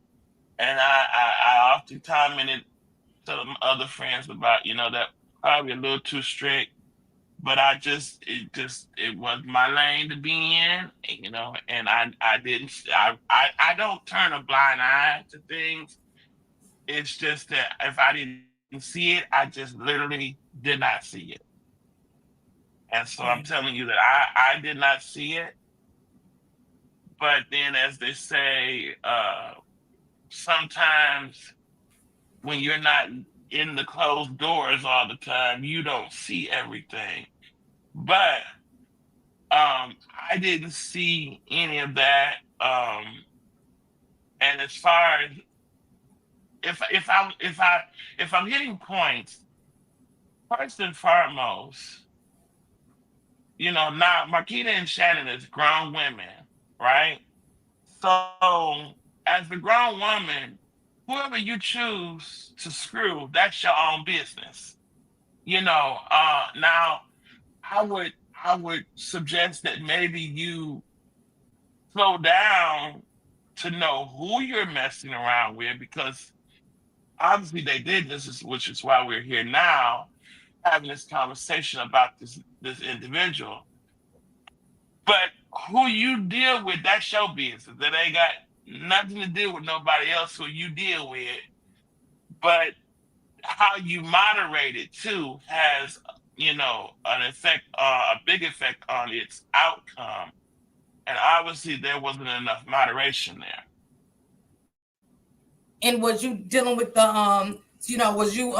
and I often comment it to other friends about, that probably a little too strict, but it was my lane to be in, and I don't turn a blind eye to things. It's just that if I didn't see it, I just literally did not see it, and so I'm telling you that I did not see it. But then, as they say, sometimes when you're not in the closed doors all the time, you don't see everything. But I didn't see any of that. And as far as if I'm hitting points, first and foremost, now Marquita and Shannon is grown women, right? So as a grown woman, whoever you choose to screw, that's your own business. Now I would suggest that maybe you slow down to know who you're messing around with, because obviously they did this, which is why we're here now, having this conversation about this individual. But who you deal with, that's your business. That ain't got nothing to do with nobody else who you deal with. But how you moderate it too has, an effect, a big effect on its outcome. And obviously there wasn't enough moderation there. And was you dealing with the was you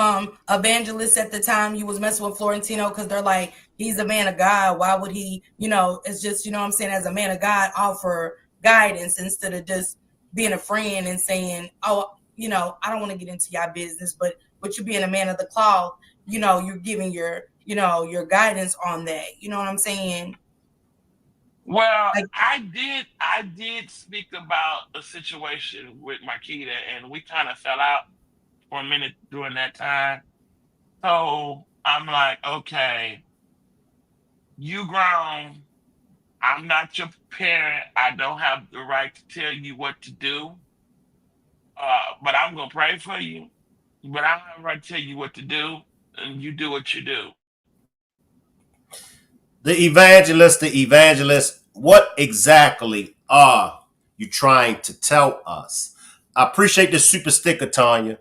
evangelist at the time you was messing with Florentino? Because they're like, he's a man of God, why would he, it's just, what I'm saying, as a man of God, offer guidance instead of just being a friend and saying, oh, I don't want to get into your business, but you being a man of the cloth, you're giving your your guidance on that, you know what I'm saying? Well, I did speak about a situation with Marquita, and we kind of fell out for a minute during that time. So I'm like, okay, you grown. I'm not your parent. I don't have the right to tell you what to do. But I'm gonna pray for you. But I don't have the right to tell you what to do, and you do what you do. The evangelist, what exactly are you trying to tell us? I appreciate the super sticker, Tanya.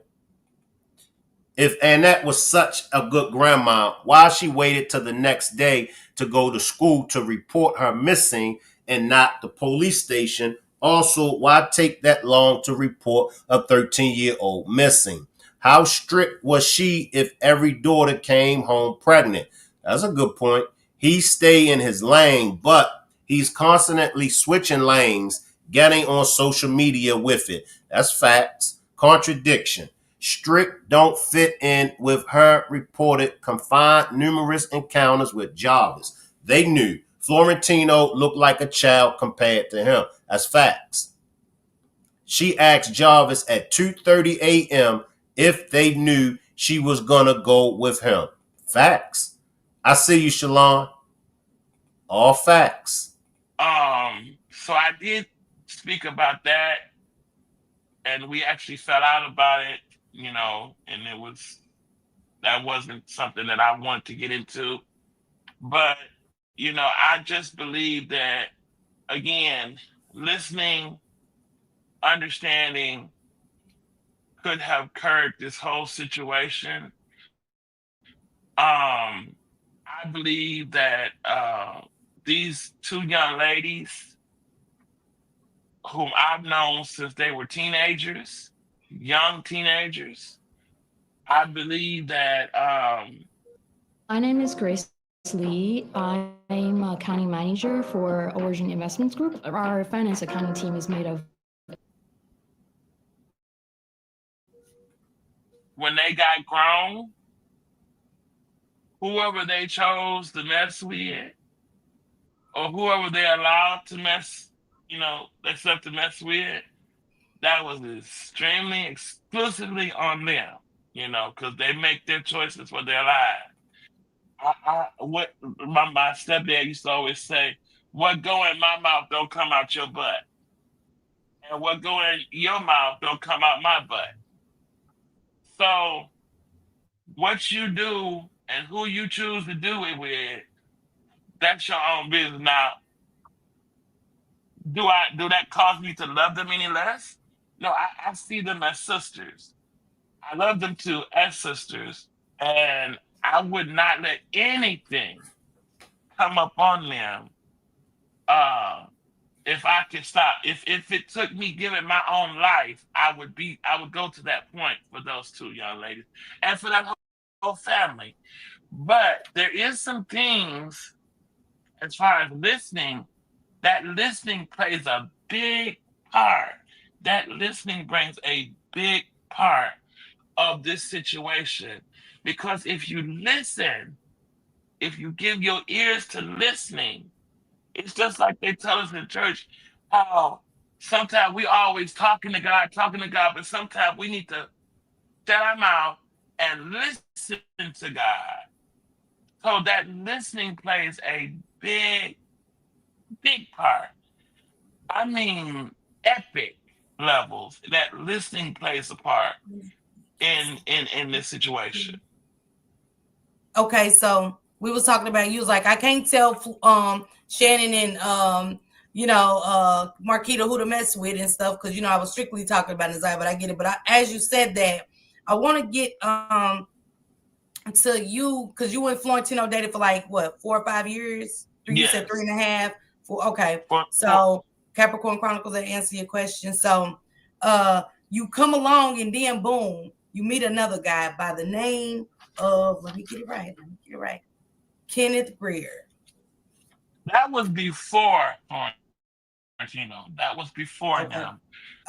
If Annette was such a good grandma, why she waited till the next day to go to school to report her missing and not the police station? Also, why take that long to report a 13-year-old missing? How strict was she if every daughter came home pregnant? That's a good point. He stay in his lane, but he's constantly switching lanes, getting on social media with it. That's facts. Contradiction. Strict don't fit in with her reported confined numerous encounters with Jarvis. They knew Florentino looked like a child compared to him. That's facts. She asked Jarvis at 2:30 a.m. if they knew she was gonna go with him. Facts. I see you, Shalon. All facts. So I did speak about that, and we actually fell out about it, and that wasn't something that I wanted to get into. But, I just believe that, again, listening, understanding could have curbed this whole situation. I believe that these two young ladies, whom I've known since they were teenagers, young teenagers, I believe that. My name is Grace Lee. I'm a accounting manager for Origin Investments Group. Our finance accounting team is made of. When they got grown, whoever they chose to mess with, or whoever they allowed to mess, themselves to mess with, that was extremely exclusively on them, because they make their choices for their lives. What my stepdad used to always say, what go in my mouth don't come out your butt. And what go in your mouth don't come out my butt. So what you do and who you choose to do it with, that's your own business. Now, do that cause me to love them any less? No, I see them as sisters. I love them too as sisters. And I would not let anything come up on them if I could stop. If it took me giving my own life, I would go to that point for those two young ladies and for that whole family. But there is some things as far as listening, that listening plays a big part. That listening brings a big part of this situation. Because if you listen, if you give your ears to listening, it's just like they tell us in church, how sometimes we always talking to God, but sometimes we need to shut our mouth and listen to God. So that listening plays a big part. I mean, epic levels. That listening plays a part in this situation. Okay, so we was talking about, you was like, I can't tell Shannon and Marquita who to mess with and stuff, because I was strictly talking about NAZIYAH, but I get it. But as you said that, I want to get to you because you and Florentino dated for like what 4 or 5 years? You said 3.5. Okay. So Capricorn Chronicles that answer your question. So you come along and then boom, you meet another guy by the name of let me get it right. Kenneth Greer. That was before Florentino. That was before him.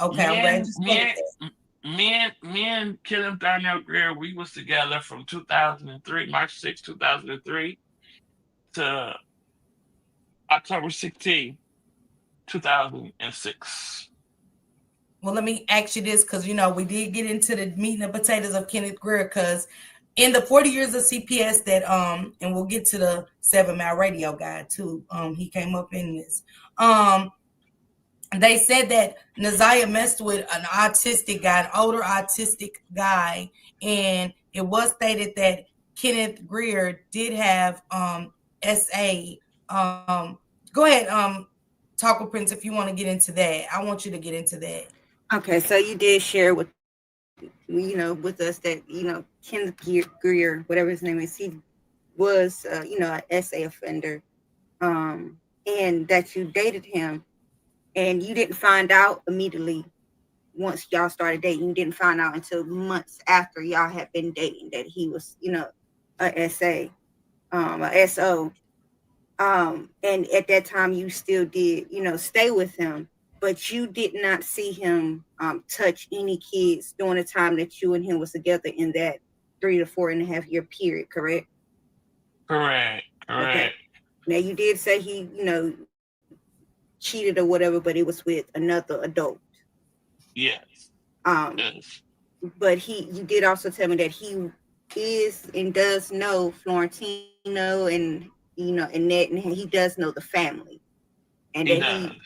Okay, I'm glad you said that. Me and Kenneth Darnell Greer, we was together from 2003, March 6, 2003 to October 16, 2006. Well, let me ask you this, because, we did get into the meat and potatoes of Kenneth Greer, because in the 40 years of CPS that, and we'll get to the 7 Mile Radio guy too. He came up in this. They said that NAZIYAH messed with an autistic guy, an older autistic guy, and it was stated that Kenneth Greer did have SA. Go ahead, Taco Prince, if you want to get into that. I want you to get into that. Okay, so you did share with with us that Kenneth Greer, whatever his name is, he was an SA offender, and that you dated him. And you didn't find out immediately once y'all started dating. You didn't find out until months after y'all had been dating that he was, a SA, a SO. And at that time, you still did, stay with him, but you did not see him touch any kids during the time that you and him was together in that 3 to 4.5 year period, correct? Correct. Okay. Now, you did say he, cheated or whatever, but it was with another adult. Yes. Yes. But you did also tell me that he is and does know Florentino and Annette, and he does know the family, and that he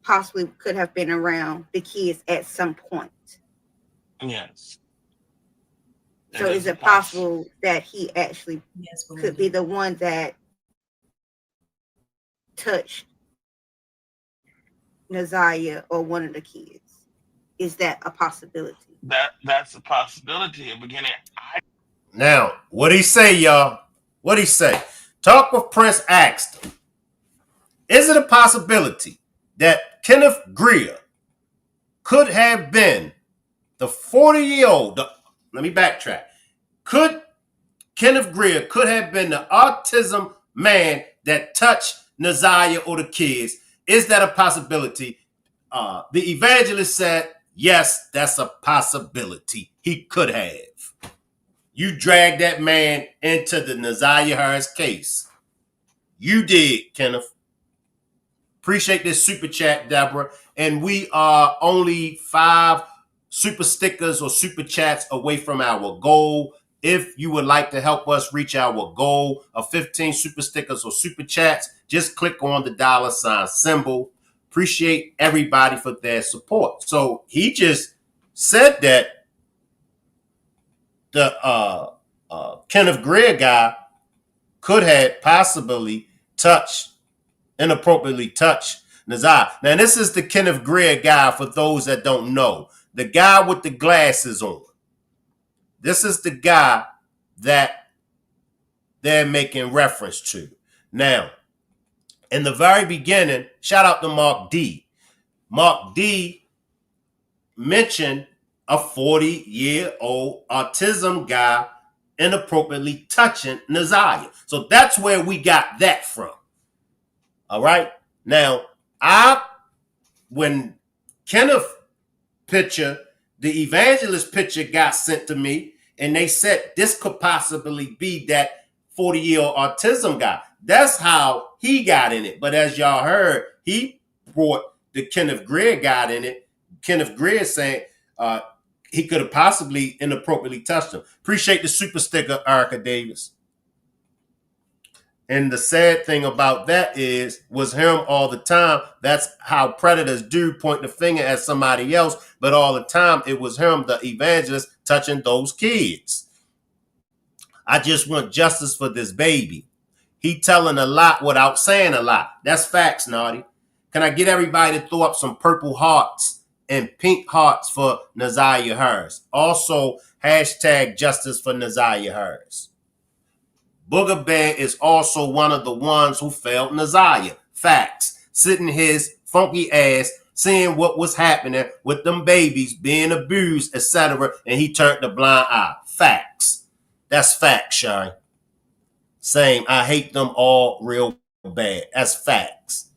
possibly could have been around the kids at some point. Yes. So is it possible that he actually could be the one that touched NAZIYAH or one of the kids? Is that a possibility? That's a possibility. At the beginning, Now, what'd he say, y'all? What'd he say? Talk with Prince asked him, is it a possibility that Kenneth Greer could have been the 40-year-old? Let me backtrack. Kenneth Greer could have been the autism man that touched NAZIYAH or the kids? Is that a possibility? The evangelist said, yes, that's a possibility. He could have. You dragged that man into the NAZIYAH Harris case. You did, Kenneth. Appreciate this super chat, Deborah. And we are only 5 super stickers or super chats away from our goal. If you would like to help us reach our goal of 15 super stickers or super chats, just click on the $ symbol. Appreciate everybody for their support. So he just said that the Kenneth Greer guy could have possibly inappropriately touched NAZIYAH. Now, this is the Kenneth Greer guy for those that don't know. The guy with the glasses on. This is the guy that they're making reference to. Now, in the very beginning, shout out to Mark D. Mark D mentioned a 40-year-old autism guy inappropriately touching NAZIYAH. So that's where we got that from. All right. Now, when Kenneth picture, the evangelist picture got sent to me, and they said this could possibly be that 40-year-old autism guy. That's how he got in it. But as y'all heard, he brought the Kenneth Greer guy in it. Kenneth Greer saying he could have possibly inappropriately touched him. Appreciate the super sticker, Erica Davis. And the sad thing about that was him all the time. That's how predators do, point the finger at somebody else. But all the time, it was him, the evangelist, touching those kids. I just want justice for this baby. He telling a lot without saying a lot. That's facts, Naughty. Can I get everybody to throw up some purple hearts and pink hearts for NAZIYAH Harris. Also, hashtag justice for NAZIYAH Harris. Booger Bear is also one of the ones who failed NAZIYAH. Facts. Sitting his funky ass, seeing what was happening with them babies being abused, etc., and he turned a blind eye. Facts. That's facts, Shine. Same. I hate them all real bad. That's facts.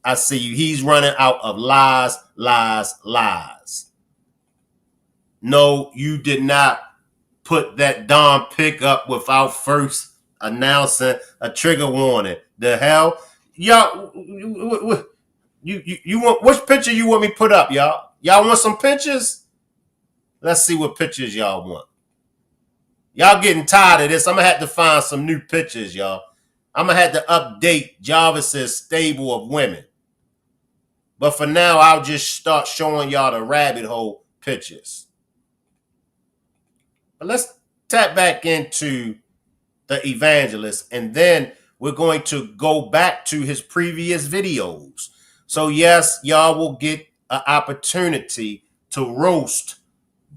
I see you. He's running out of lies, lies, lies. No, you did not put that Don pick up without first announcing a trigger warning. The hell? Y'all, you want, which picture you want me to put up, y'all? Y'all want some pictures? Let's see what pictures y'all want. Y'all getting tired of this. I'm going to have to find some new pictures, y'all. I'm going to have to update Jarvis's stable of women. But for now, I'll just start showing y'all the rabbit hole pictures. But let's tap back into the Evangelist, and then we're going to go back to his previous videos. So yes, y'all will get an opportunity to roast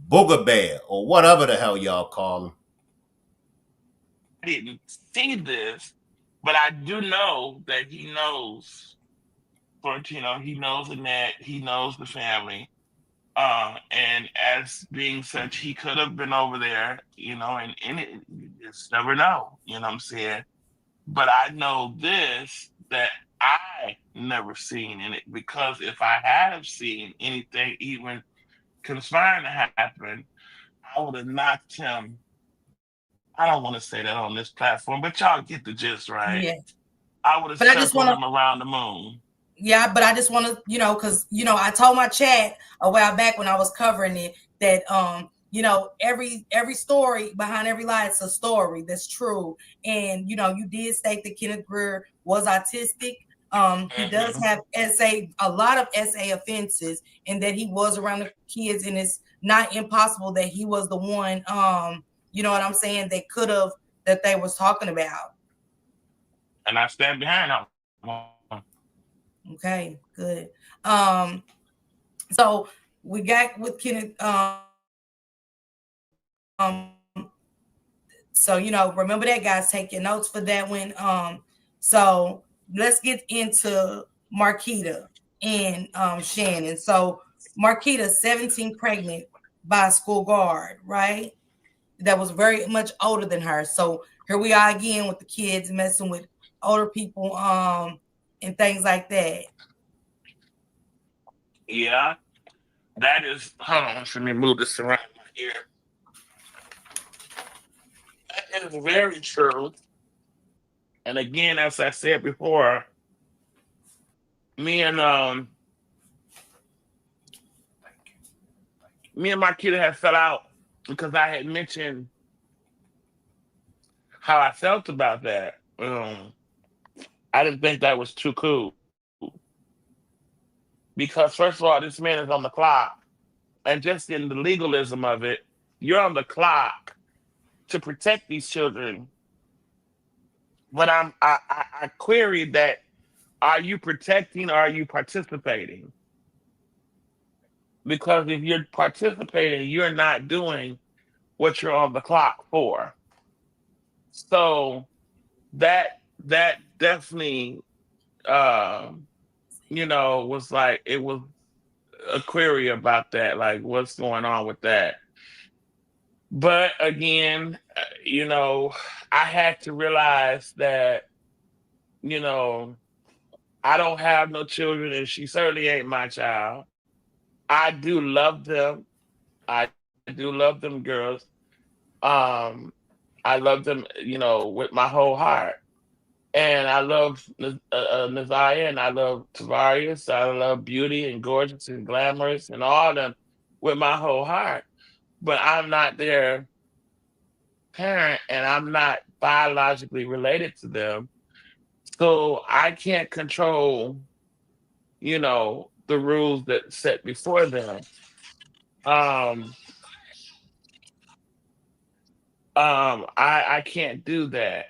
Booger Bear, or whatever the hell y'all call him. I didn't see this, but I do know that he knows Florentino, he knows Annette, he knows the family. And as being such, he could have been over there, and it, you just never know, you know what I'm saying? But I know this, that I never seen in it, because if I had have seen anything even conspiring to happen, I would have knocked him. I don't want to say that on this platform, but y'all get the gist, right? Yeah. I would have circled him around the moon. Yeah, but I just want to, because, I told my chat a while back when I was covering it that, every story behind every lie, it's a story that's true. And, you did state that Kenneth Greer was autistic. He does have a lot of SA offenses, and that he was around the kids, and it's not impossible that he was the one, you know what I'm saying, that they was talking about. And I stand behind him. Okay, good. So we got with Kenneth. So remember that, guys. Take your notes for that one. So let's get into Marquita and Shannon. So Marquita, 17, pregnant by a school guard, right? That was very much older than her. So here we are again with the kids messing with older people, and things like that. Yeah, that is. Hold on, let me move this around my ear. That is very true. And again, as I said before, me and Marquita had fell out because I had mentioned how I felt about that. I didn't think that was too cool. Because first of all, this man is on the clock. And just in the legalism of it, you're on the clock to protect these children. But I queried that, are you protecting or are you participating? Because if you're participating, you're not doing what you're on the clock for. So that definitely was like, it was a query about that, like what's going on with that. But again, I had to realize that, I don't have no children, and she certainly ain't my child. I do love them. I do love them girls. I love them, with my whole heart. And I love NAZIYAH, and I love Tavarius. I love Beauty and Gorgeous and Glamorous and all of them with my whole heart. But I'm not their parent, and I'm not biologically related to them. So I can't control, the rules that set before them. I can't do that.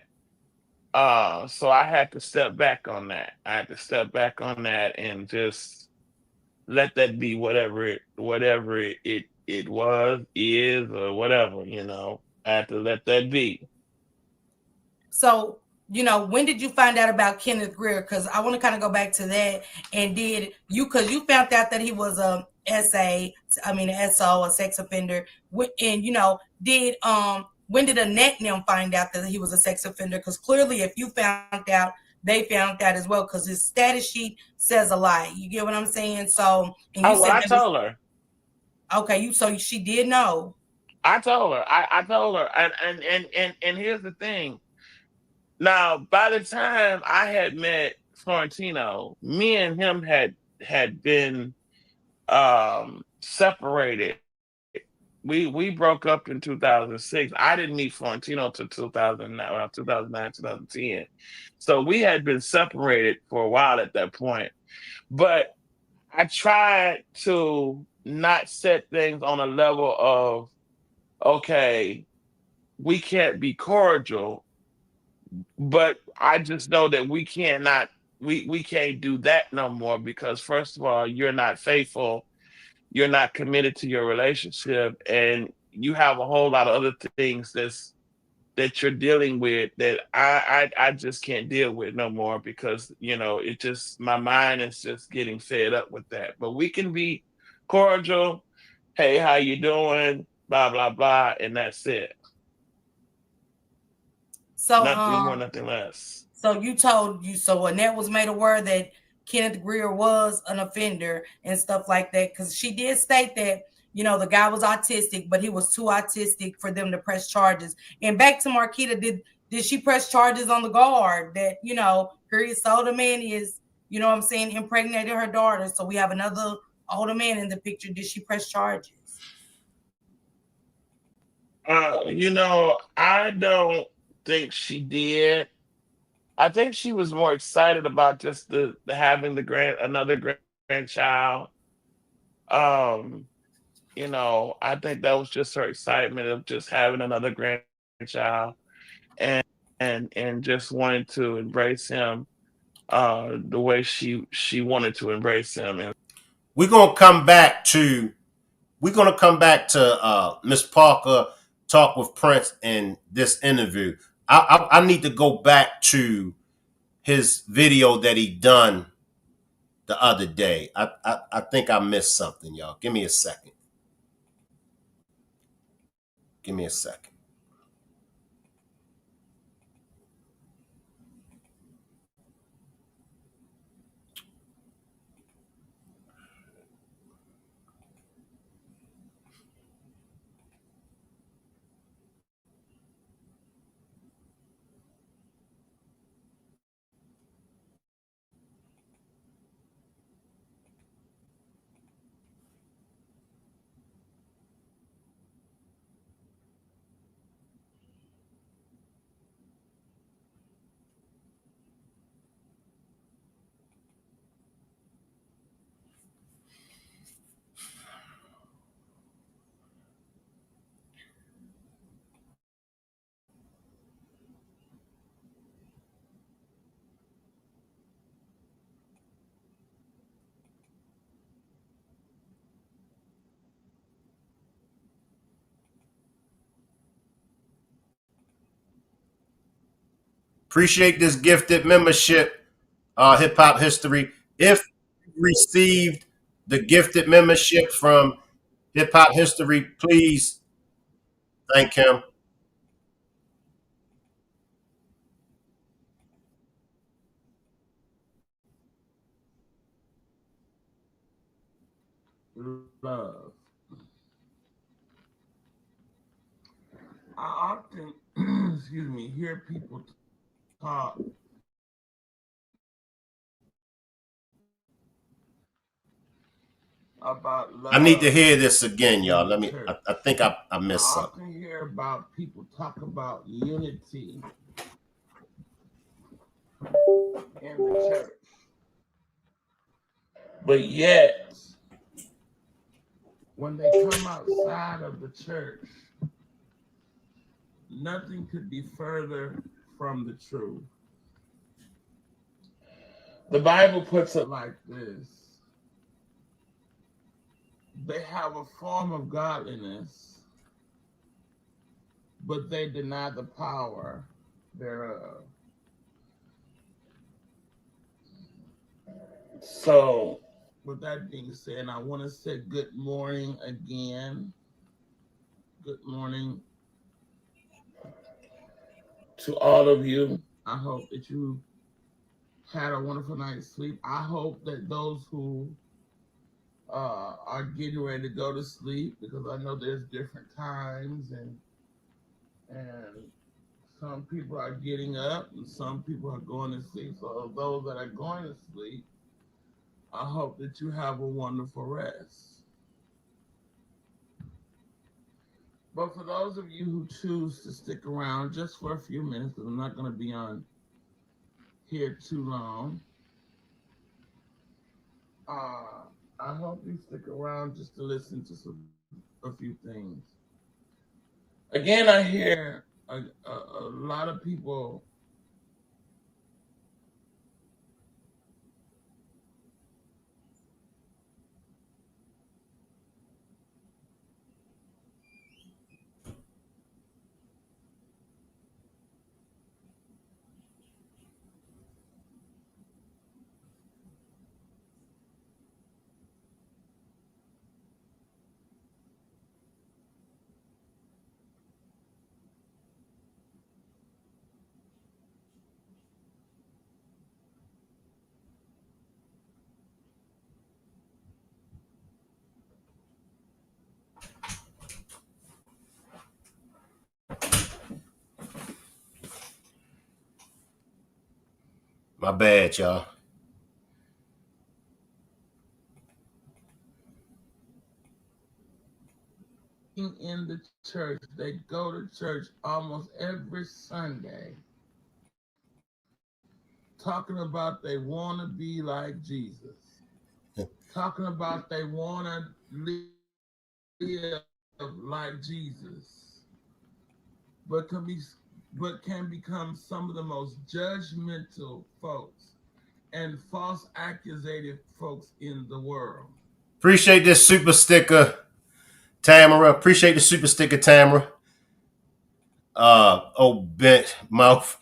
So I had to step back on that. And just let that be whatever it was, is, or whatever, you know. I had to let that be. So, you know, when did you find out about Kenneth Greer? Because I want to kind of go back to that. And did you, because you found out that he was an SO, a sex offender. And, you know, when did Annette and them find out that he was a sex offender? Because clearly, if you found out, they found out as well, because his status sheet says a lot. You get what I'm saying? So, and you Oh, well, I told her. Okay, so she did know. I told her. I told her. And here's the thing. Now, by the time I had met Florentino, me and him had been separated. We broke up in 2006. I didn't meet Florentino till 2009, 2010. So we had been separated for a while at that point. But I tried to not set things on a level of, okay, we can't be cordial, but I just know that we can't do that no more, because first of all, you're not faithful, you're not committed to your relationship, and you have a whole lot of other things that you're dealing with that I just can't deal with no more, because, you know, it just, my mind is just getting fed up with that. But we can be cordial. Hey, how you doing? Blah, blah, blah. And that's it. So, nothing more, nothing less. So Annette was made aware that Kenneth Greer was an offender and stuff like that, because she did state that, you know, the guy was autistic, but he was too autistic for them to press charges. And back to Marquita, did she press charges on the guard that, you know, her older man is, you know what I'm saying, impregnated her daughter? So we have another older man in the picture. Did she press charges? You know, I don't think she did. I think she was more excited about just the having another grandchild. You know, I think that was just her excitement of just having another grandchild, and just wanting to embrace him the way she wanted to embrace him. And we're gonna come back to Miss Parker talk with Prince in this interview. I need to go back to his video that he done the other day. I think I missed something, y'all. Give me a second. Give me a second. Appreciate this gifted membership, Hip Hop History. If you received the gifted membership from Hip Hop History, please thank him. love. I often, excuse me, hear people talk about love. I need to hear this again, y'all. Let me. I think I missed something. I often hear about people talk about unity in the church, but yet when they come outside of the church, nothing could be further from the truth. The Bible puts it like this: they have a form of godliness, but they deny the power thereof. So, with that being said, I want to say good morning again. Good morning to all of you. I hope that you had a wonderful night's sleep. I hope that those who are getting ready to go to sleep, because I know there's different times, and some people are getting up and some people are going to sleep. So those that are going to sleep, I hope that you have a wonderful rest. But for those of you who choose to stick around just for a few minutes, because I'm not going to be on here too long, I hope you stick around just to listen to a few things. Again, I hear a lot of people My bad, y'all. in the church, they go to church almost every Sunday talking about they want to be like Jesus, talking about they want to live like Jesus, but can become some of the most judgmental folks and false accusative folks in the world. Appreciate this super sticker, Tamara. Appreciate the super sticker, Tamara. Bent mouth.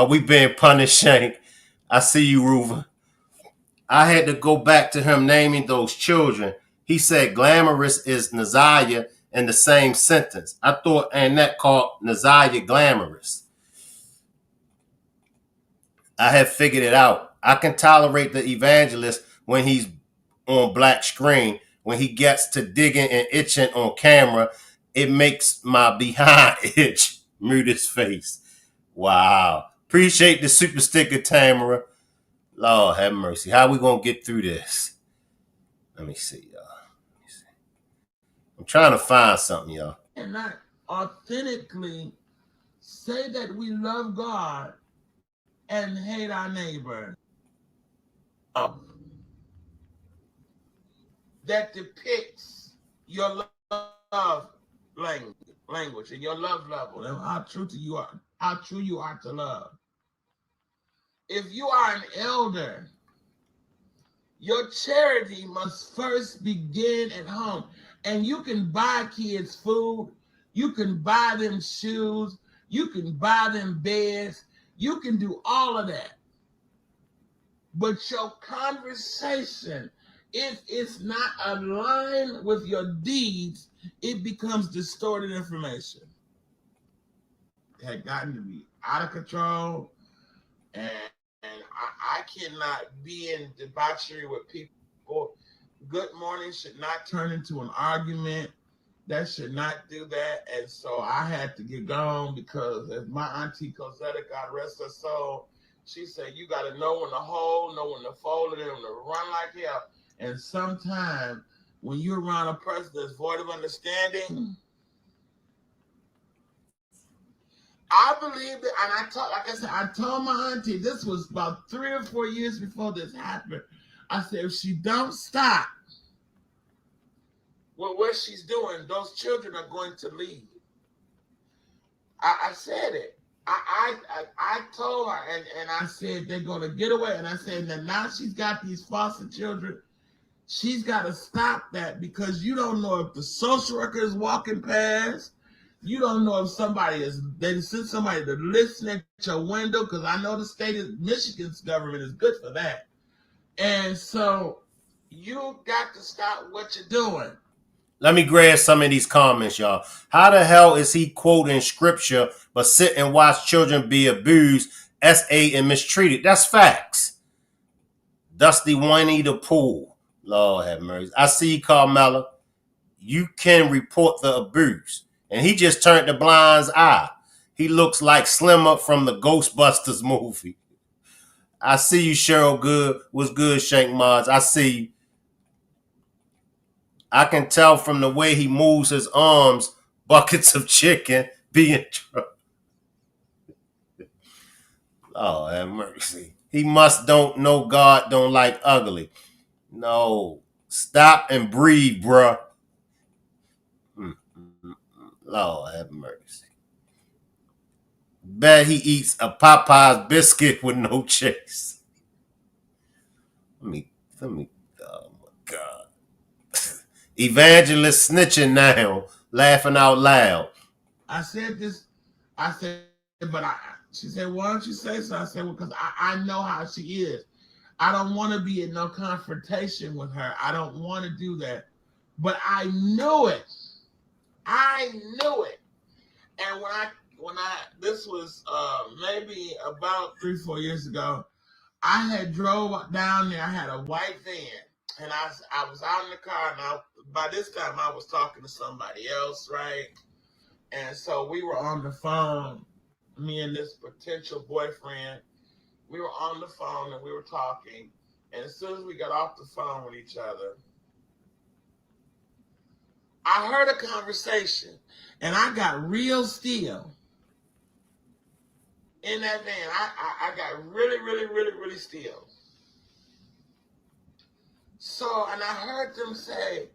We being punished, Shank. I see you, Ruva. I had to go back to him naming those children. He said glamorous is NAZIYAH in the same sentence. I thought Annette called NAZIYAH glamorous. I have figured it out. I can tolerate the Evangelist when he's on black screen. When he gets to digging and itching on camera, it makes my behind itch. Mute his face. Wow. Appreciate the super sticker, Tamara. Lord have mercy. How we gonna get through this? Let me see, y'all. I'm trying to find something, y'all. And not authentically say that we love God and hate our neighbor. That depicts your love language and your love level and how true you are to love. If you are an elder, your charity must first begin at home. And you can buy kids food, you can buy them shoes, you can buy them beds, you can do all of that. But your conversation, if it's not aligned with your deeds, it becomes distorted information. It had gotten to be out of control, and I cannot be in debauchery with people. Good morning should not turn into an argument. That should not do that. And so I had to get gone because as my auntie Cosetta, God rest her soul, she said, you got to know when to hold, know when to fold, and when to run like hell. And sometimes when you're around a person that's void of understanding, I believe that, and I told my auntie, this was about 3 or 4 years before this happened. I said, if she don't stop with what she's doing, those children are going to leave. I said it. I told her, and I said, they're going to get away. And I said, now she's got these foster children. she's got to stop that, because you don't know if the social worker is walking past. You don't know if they sent somebody to listen at your window, because I know the state of Michigan's government is good for that. And so you got to stop what you're doing. Let me grab some of these comments, y'all. How the hell is he quoting scripture but sit and watch children be abused, SA, and mistreated? That's facts. Dusty Winnie the Pooh. Lord have mercy. I see you, Carmella. You can report the abuse. And he just turned the blind's eye. He looks like Slimmer from the Ghostbusters movie. I see you, Cheryl Good. What's good, Shank Mods? I see you. I can tell from the way he moves his arms, buckets of chicken being trouble. Oh, have mercy. He must don't know God don't like ugly. No. Stop and breathe, bruh. Lord have mercy. Bet he eats a Popeye's biscuit with no chase. Let me, oh my God. Evangelist snitching now, laughing out loud. I said, she said, why don't you say so? I said, well, because I know how she is. I don't want to be in no confrontation with her. I don't want to do that. But I knew it. And this was maybe about 3-4 years ago, I had drove down there. I had a white van, and I was out in the car. Now, by this time, I was talking to somebody else, right? And so we were on the phone, me and this potential boyfriend. We were on the phone, and we were talking. And as soon as we got off the phone with each other, I heard a conversation, and I got real still in that van. I got really, really, really, really still. So, and I heard them say,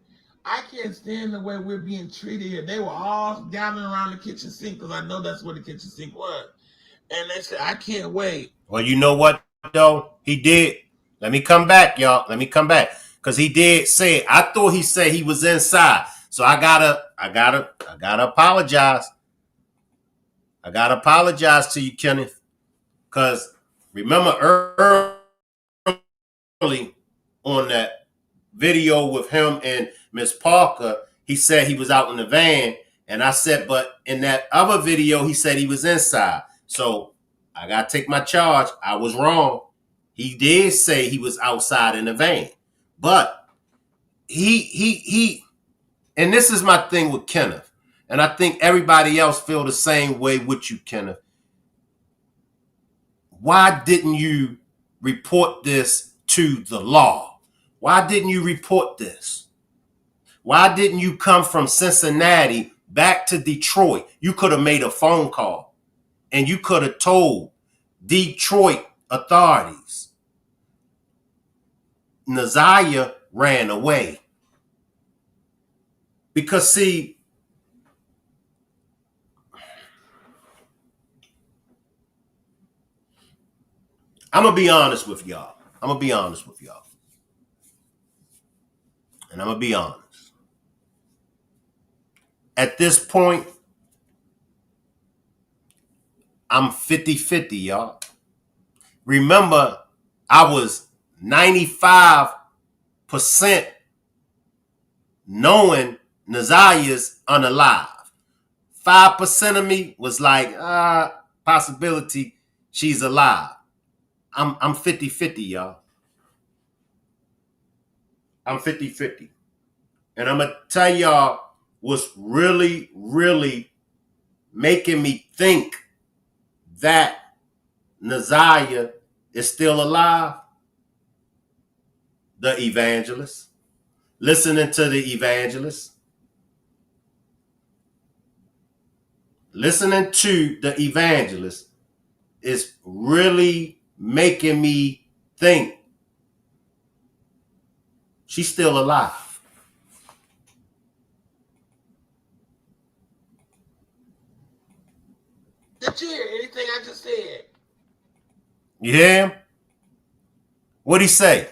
I can't stand the way we're being treated here. They were all gathering around the kitchen sink, because I know that's where the kitchen sink was. And they said, I can't wait. Well, you know what, though? He did. Let me come back, y'all. Let me come back. Because he did say it. I thought he said he was inside. So I gotta apologize. I gotta apologize to you, Kenneth. Because remember early on that video with him and Miss Parker, he said he was out in the van. And I said, but in that other video, he said he was inside. So I gotta take my charge. I was wrong. He did say he was outside in the van. But he and this is my thing with Kenneth. And I think everybody else feel the same way with you, Kenneth. Why didn't you report this to the law? Why didn't you report this? Why didn't you come from Cincinnati back to Detroit? You could have made a phone call and you could have told Detroit authorities. NAZIYAH ran away. Because see, I'm going to be honest with y'all. And I'm going to be honest. At this point, I'm 50-50, y'all. Remember, I was 95% knowing NAZIYAH's unalive. 5% of me was like, possibility she's alive. I'm 50-50, y'all. I'm 50-50. And I'm going to tell y'all what's really, really making me think that NAZIYAH is still alive. The Evangelist. Listening to the Evangelist. Listening to the Evangelist is really making me think she's still alive. Did you hear anything I just said? You hear him? What'd he say?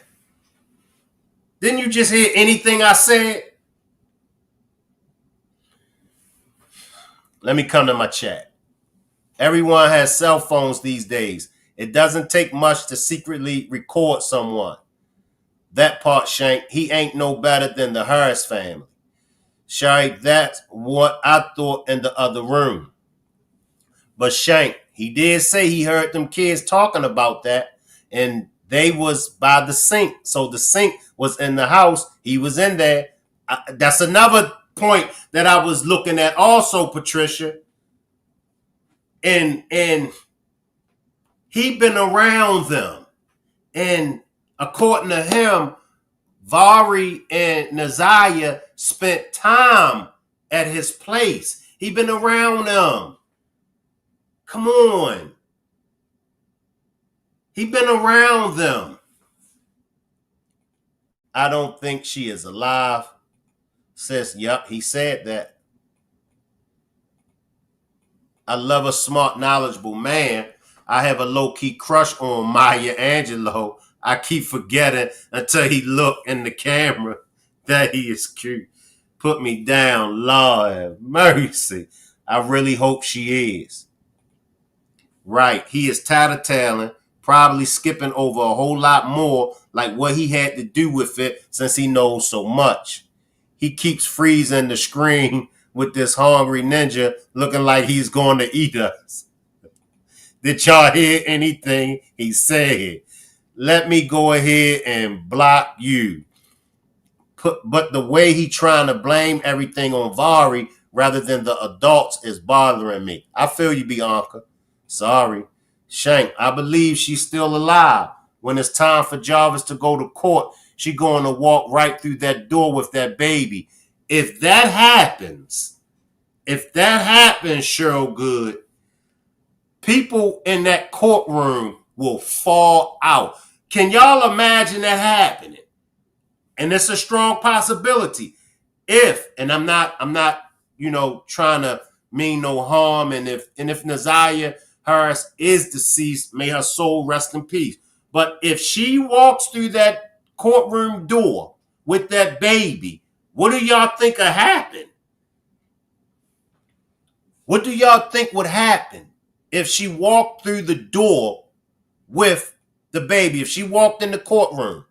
Didn't you just hear anything I said? Let me come to my chat. Everyone has cell phones these days. It doesn't take much to secretly record someone. That part, Shank, he ain't no better than the Harris family. Shank, that's what I thought in the other room. But Shank, he did say he heard them kids talking about that, and they was by the sink. So the sink was in the house. He was in there. That's another point that I was looking at also, Patricia. And he been around them. And according to him, Vari and NAZIYAH spent time at his place. He been around them. Come on. He been around them. I don't think she is alive. Says, yep, he said that. I love a smart, knowledgeable man. I have a low-key crush on Maya Angelou. I keep forgetting until he look in the camera that he is cute. Put me down, Lord have mercy. I really hope she is. Right, he is tattletaling, probably skipping over a whole lot more, like what he had to do with it since he knows so much. He keeps freezing the screen with this hungry ninja looking like he's going to eat us. Did y'all hear anything he said? Let me go ahead and block you. But the way he trying to blame everything on Vari rather than the adults is bothering me. I feel you, Bianca. Sorry. Shank, I believe she's still alive. When it's time for Jarvis to go to court, she going to walk right through that door with that baby. If that happens, Cheryl Good, people in that courtroom will fall out. Can y'all imagine that happening? And it's a strong possibility. And I'm not, trying to mean no harm. And if NAZIYAH Harris is deceased, may her soul rest in peace. But if she walks through that courtroom door with that baby, what do y'all think will happen? What do y'all think would happen if she walked through the door with the baby? If she walked in the courtroom?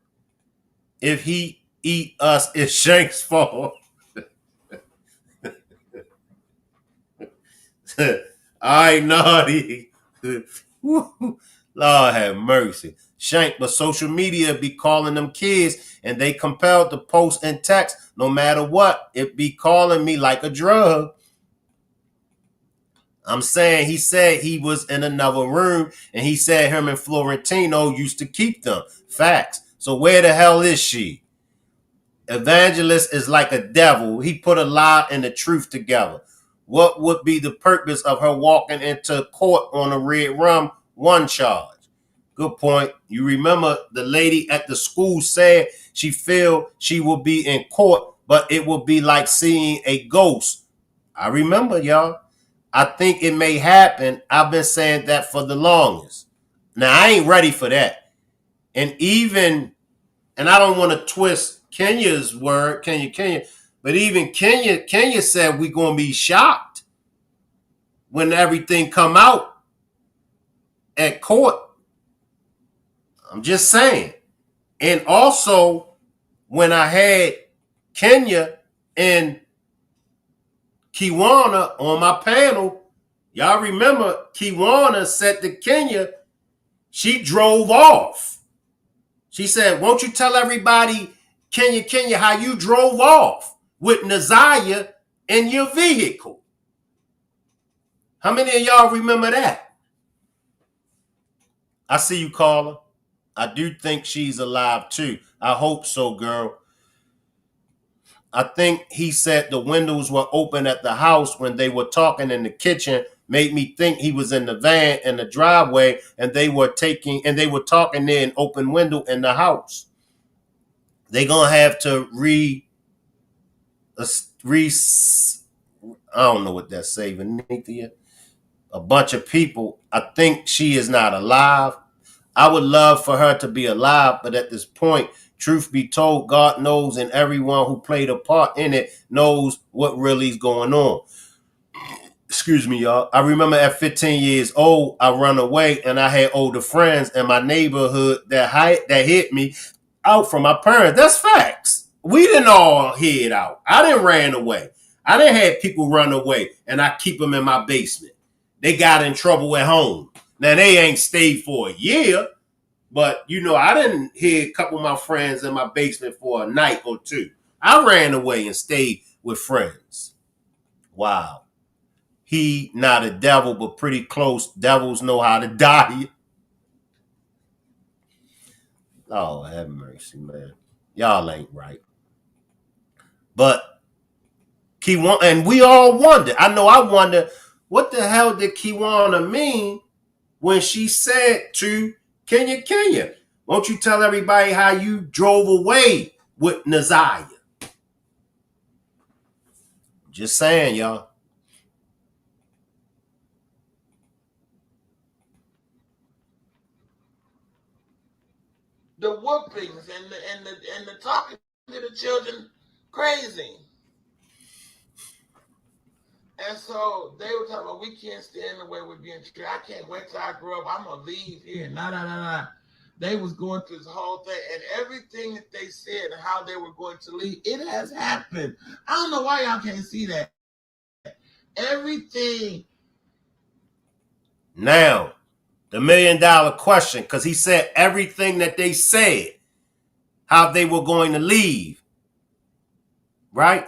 If he eat us, it's Shank's fault. All right, naughty. Lord have mercy. Shank, but social media be calling them kids and they compelled to post and text no matter what. It be calling me like a drug. I'm saying he said he was in another room and he said him and Florentino used to keep them. Facts. So where the hell is she? Evangelist is like a devil. He put a lie and the truth together. What would be the purpose of her walking into court on a red rum 1 charge? Good point. You remember the lady at the school said she feel she will be in court, but it will be like seeing a ghost. I remember, y'all. I think it may happen. I've been saying that for the longest. Now, I ain't ready for that. And I don't want to twist Kenya's word, Kenya, but even Kenya said we're going to be shocked when everything come out at court. I'm just saying. And also, when I had Kenya and Kiwana on my panel, y'all remember Kiwana said to Kenya, she drove off. She said, won't you tell everybody, Kenya, how you drove off with NAZIYAH in your vehicle? How many of y'all remember that? I see you, caller. I do think she's alive too. I hope so, girl. I think he said the windows were open at the house when they were talking in the kitchen. Made me think he was in the van in the driveway and they were talking in an open window in the house. They gonna have to I don't know what that's saying. A bunch of people. I think she is not alive. I would love for her to be alive, but at this point, truth be told, God knows, and everyone who played a part in it knows what really is going on. Excuse me, y'all. I remember at 15 years old, I run away, and I had older friends in my neighborhood that hit me out from my parents. That's facts. We didn't all hid out. I didn't ran away. I didn't have people run away, and I keep them in my basement. They got in trouble at home. Now, they ain't stayed for a year, but, you know, I didn't hear a couple of my friends in my basement for a night or two. I ran away and stayed with friends. Wow. He not a devil, but pretty close. Devils know how to die. Oh, have mercy, man. Y'all ain't right. But and we all wonder. I know I wonder, what the hell did Kiwana mean when she said to Kenya, won't you tell everybody how you drove away with NAZIYAH? Just saying, y'all. The whoopings and the talking to the children crazy. And so they were talking about, we can't stand the way we're being treated. I can't wait till I grow up. I'm gonna leave here. Nah. They was going through this whole thing, and everything that they said and how they were going to leave, it has happened. I don't know why y'all can't see that. Everything. Now, the $1 million question, because he said everything that they said, how they were going to leave, right,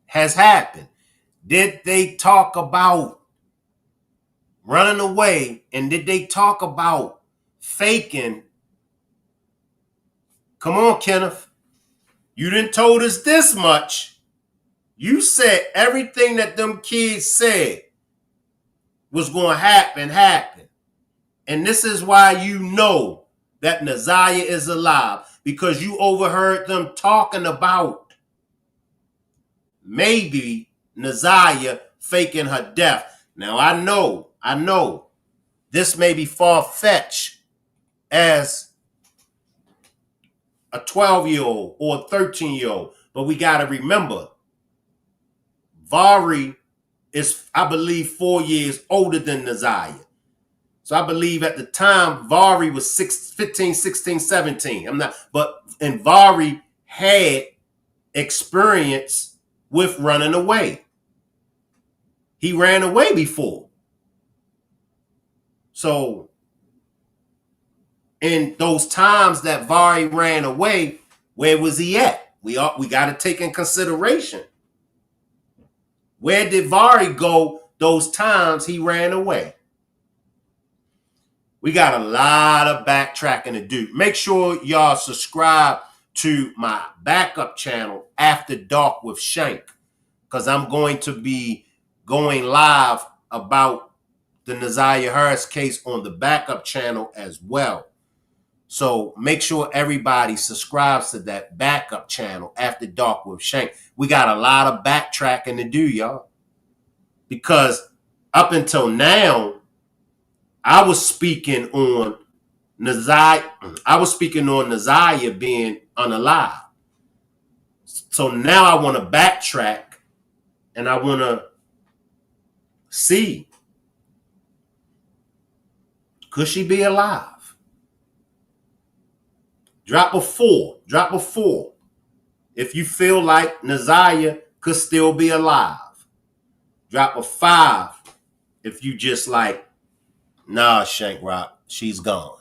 has happened. Did they talk about running away, and did they talk about faking? Come on, Kenneth. You didn't told us this much. You said everything that them kids said was going to happen. And this is why you know that NAZIYAH is alive, because you overheard them talking about maybe NAZIYAH faking her death. Now, I know this may be far-fetched as a 12-year-old or a 13-year-old, but we got to remember, Vari is, I believe, 4 years older than NAZIYAH. So I believe at the time, Vari was 15, 16, 17. And Vari had experience with running away. He ran away before. So in those times that Vari ran away, where was he at? We got to take in consideration. Where did Vari go those times he ran away? We got a lot of backtracking to do. Make sure y'all subscribe to my backup channel, After Dark with Shank, because I'm going to be going live about the NAZIYAH Harris case on the backup channel as well. So make sure everybody subscribes to that backup channel, After Dark with Shank. We got a lot of backtracking to do, y'all. Because up until now, I was speaking on NAZIYAH being unalive. So now I want to backtrack and I want to see, could she be alive? Drop a 4. If you feel like NAZIYAH could still be alive. Drop a 5 if you just like, nah, Shank Rock, she's gone.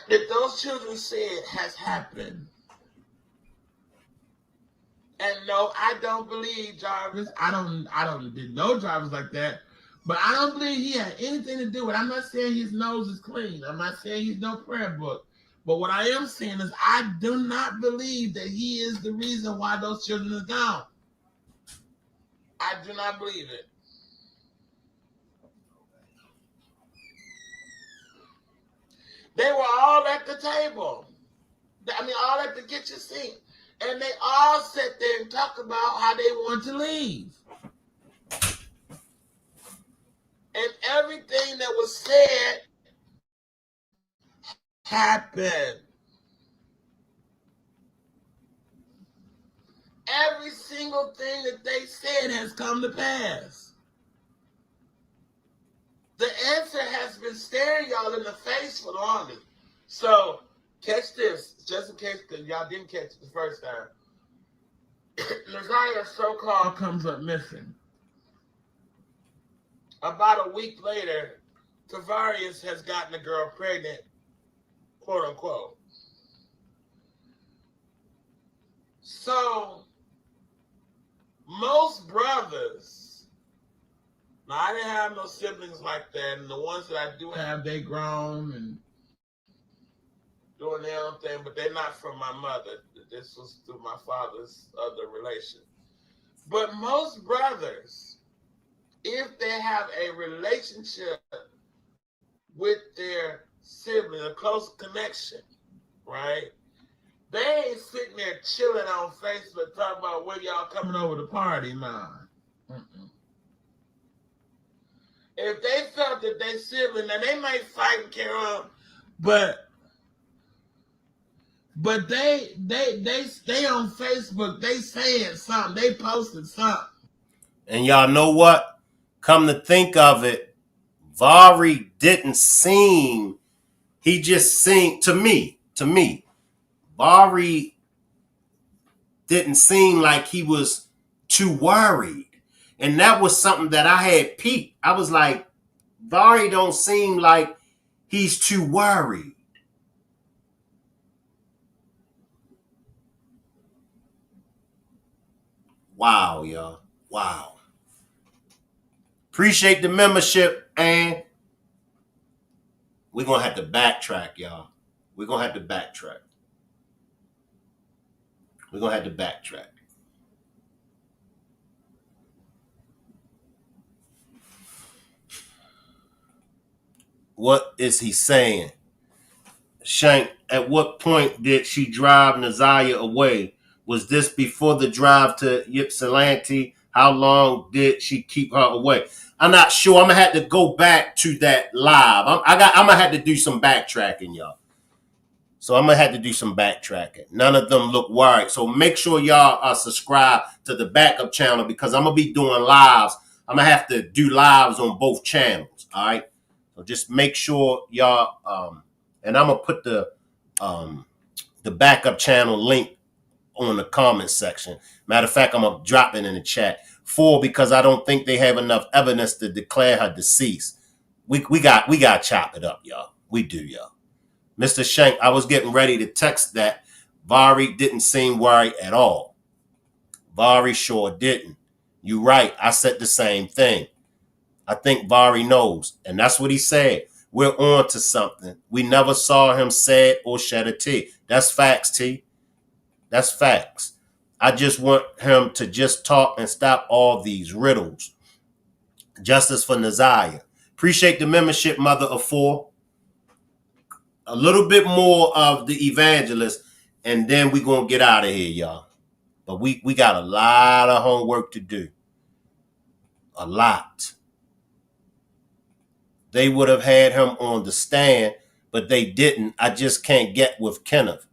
If those children said has happened, and no, I don't believe Jarvis. I didn't know Jarvis like that, but I don't believe he had anything to do with it. I'm not saying his nose is clean. I'm not saying he's no prayer book. But what I am saying is I do not believe that he is the reason why those children are gone. I do not believe it. They were all at the table. I mean, all at the kitchen sink. And they all sat there and talked about how they want to leave. And everything that was said happened. Every single thing that they said has come to pass. The answer has been staring y'all in the face for longest. So, catch this, just in case y'all didn't catch it the first time. NAZIYAH so-called comes up missing. About a week later, Tavarius has gotten a girl pregnant, quote unquote. So, most brothers, now I didn't have no siblings like that, and the ones that I do have, they grown and doing their own thing, but they're not from my mother. This was through my father's other relation. But most brothers, if they have a relationship with their sibling, a close connection, right? They ain't sitting there chilling on Facebook talking about when y'all coming over to party, nah. If they felt that they sibling, now they might fight and carry on, but they on Facebook, they saying something, they posted something. And y'all know what? Come to think of it, Vari didn't seem, he just seemed, to me, Vari didn't seem like he was too worried. And that was something that I had peeped. I was like, Vari don't seem like he's too worried. Wow, y'all. Wow. Appreciate the membership, and we're going to have to backtrack, y'all. We're going to have to backtrack. We're going to have to backtrack. What is he saying? Shank, at what point did she drive NAZIYAH away? Was this before the drive to Ypsilanti? How long did she keep her away? I'm not sure. I'm going to have to go back to that live. I'm going to have to do some backtracking, y'all. So I'm going to have to do some backtracking. None of them look worried. So make sure y'all are subscribed to the backup channel, because I'm going to be doing lives. I'm going to have to do lives on both channels. All right. So just make sure y'all, and I'm going to put the backup channel link on the comment section. Matter of fact, I'm going to drop it in the chat. Because I don't think they have enough evidence to declare her deceased. We got to chop it up, y'all. We do, y'all. Mr. Shank, I was getting ready to text that. Vari didn't seem worried at all. Vari sure didn't. You right. I said the same thing. I think Vari knows. And that's what he said. We're on to something. We never saw him sad or shed a tear. That's facts, T. That's facts. I just want him to just talk and stop all these riddles. Justice for NAZIYAH. Appreciate the membership, mother of four. A little bit more of the Evangelist, and then we're going to get out of here, y'all. But we got a lot of homework to do. A lot. They would have had him on the stand, but they didn't. I just can't get with Kenneth.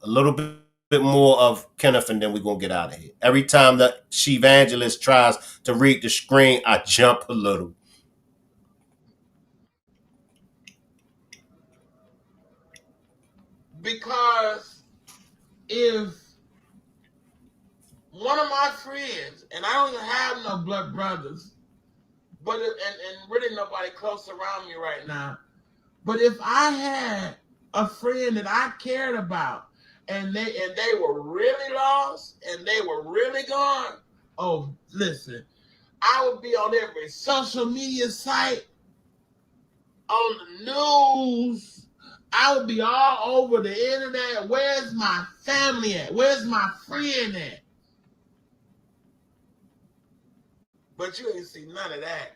A little bit more of Kenneth, and then we're going to get out of here. Every time that Evangelist tries to read the screen, I jump a little. Because if one of my friends, and I don't even have no blood brothers, but and really nobody close around me right now, but if I had a friend that I cared about, and they were really lost and they were really gone, oh, listen, I would be on every social media site, on the news. I would be all over the internet. Where's my family at? Where's my friend at? But you ain't see none of that.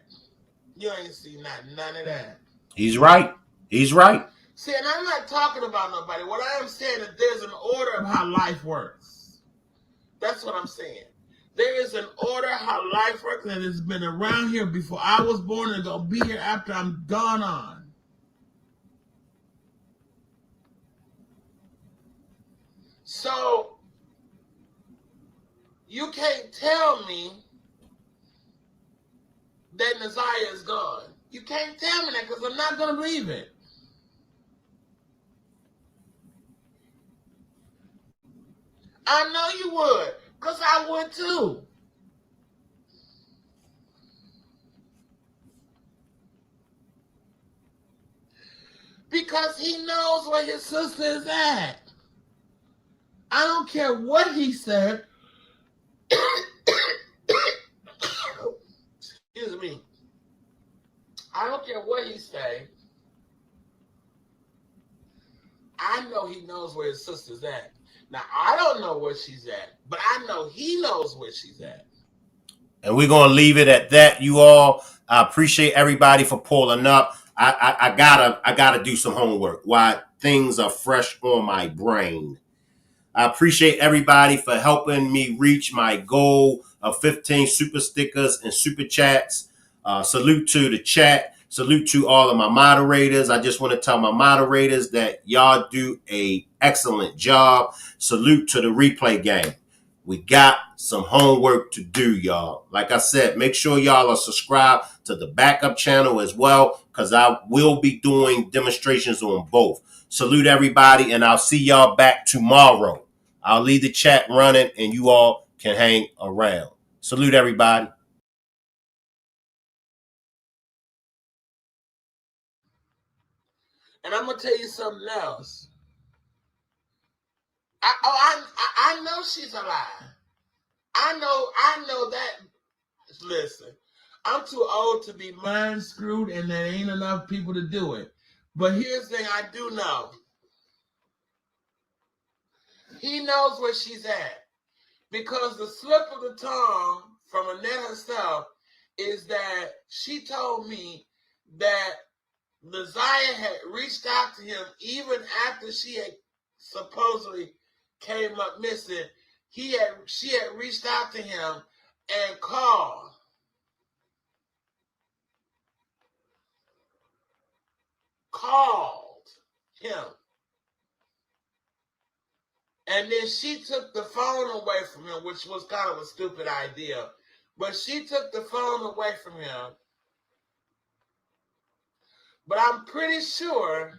You ain't see none of that. He's right. He's right. See, and I'm not talking about nobody. What I am saying is there's an order of how life works. That's what I'm saying. There is an order how life works that has been around here before I was born and going to be here after I'm gone on. So, you can't tell me that NAZIYAH is gone. You can't tell me that because I'm not going to believe it. I know you would, because I would too. Because he knows where his sister is at. I don't care what he said. Excuse me. I don't care what he said. I know he knows where his sister's at. Now, I don't know where she's at, but I know he knows where she's at. And we're going to leave it at that, you all. I appreciate everybody for pulling up. I gotta do some homework while things are fresh on my brain. I appreciate everybody for helping me reach my goal of 15 super stickers and super chats. Salute to the chat. Salute to all of my moderators. I just want to tell my moderators that y'all do an excellent job. Salute to the replay gang. We got some homework to do, y'all. Like I said, make sure y'all are subscribed to the backup channel as well, because I will be doing demonstrations on both. Salute everybody, and I'll see y'all back tomorrow. I'll leave the chat running, and you all can hang around. Salute everybody. And I'm going to tell you something else. I know she's alive. I know that. Listen, I'm too old to be mind screwed, and there ain't enough people to do it. But here's the thing I do know. He knows where she's at. Because the slip of the tongue from Annette herself is that she told me that NAZIYAH had reached out to him even after she had supposedly came up missing. She had reached out to him and called him. And then she took the phone away from him, which was kind of a stupid idea. But she took the phone away from him. But I'm pretty sure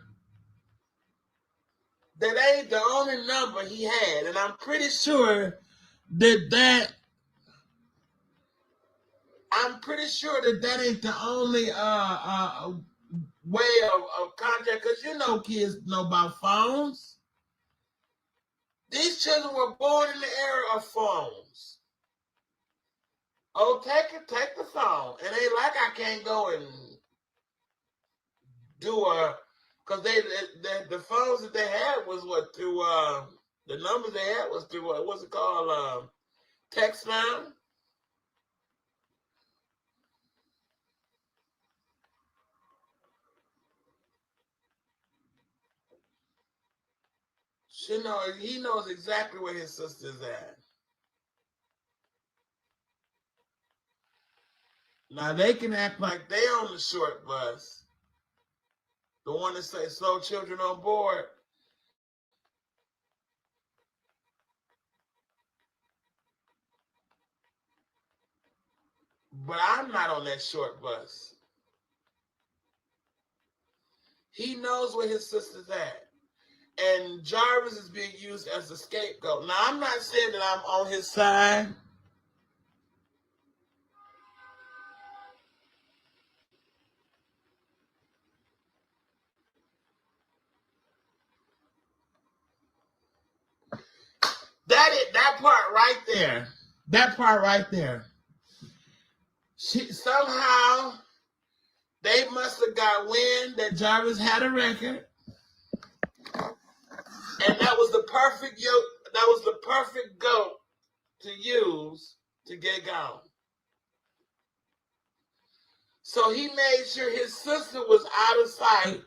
that ain't the only number he had. And I'm pretty sure that ain't the only way of contact. Because you know kids know about phones. These children were born in the era of phones. Oh, take the phone. It ain't like I can't go and do because the phones that they had was what through the numbers they had was through what's it called text now. He knows exactly where his sister's at. Now they can act like they on the short bus. The one that say slow children on board. But I'm not on that short bus. He knows where his sister's at. And Jarvis is being used as a scapegoat. Now, I'm not saying that I'm on his side. That part right there. That part right there. Somehow, they must have got wind that Jarvis had a record. And that was the perfect goat to use to get gone. So he made sure his sister was out of sight.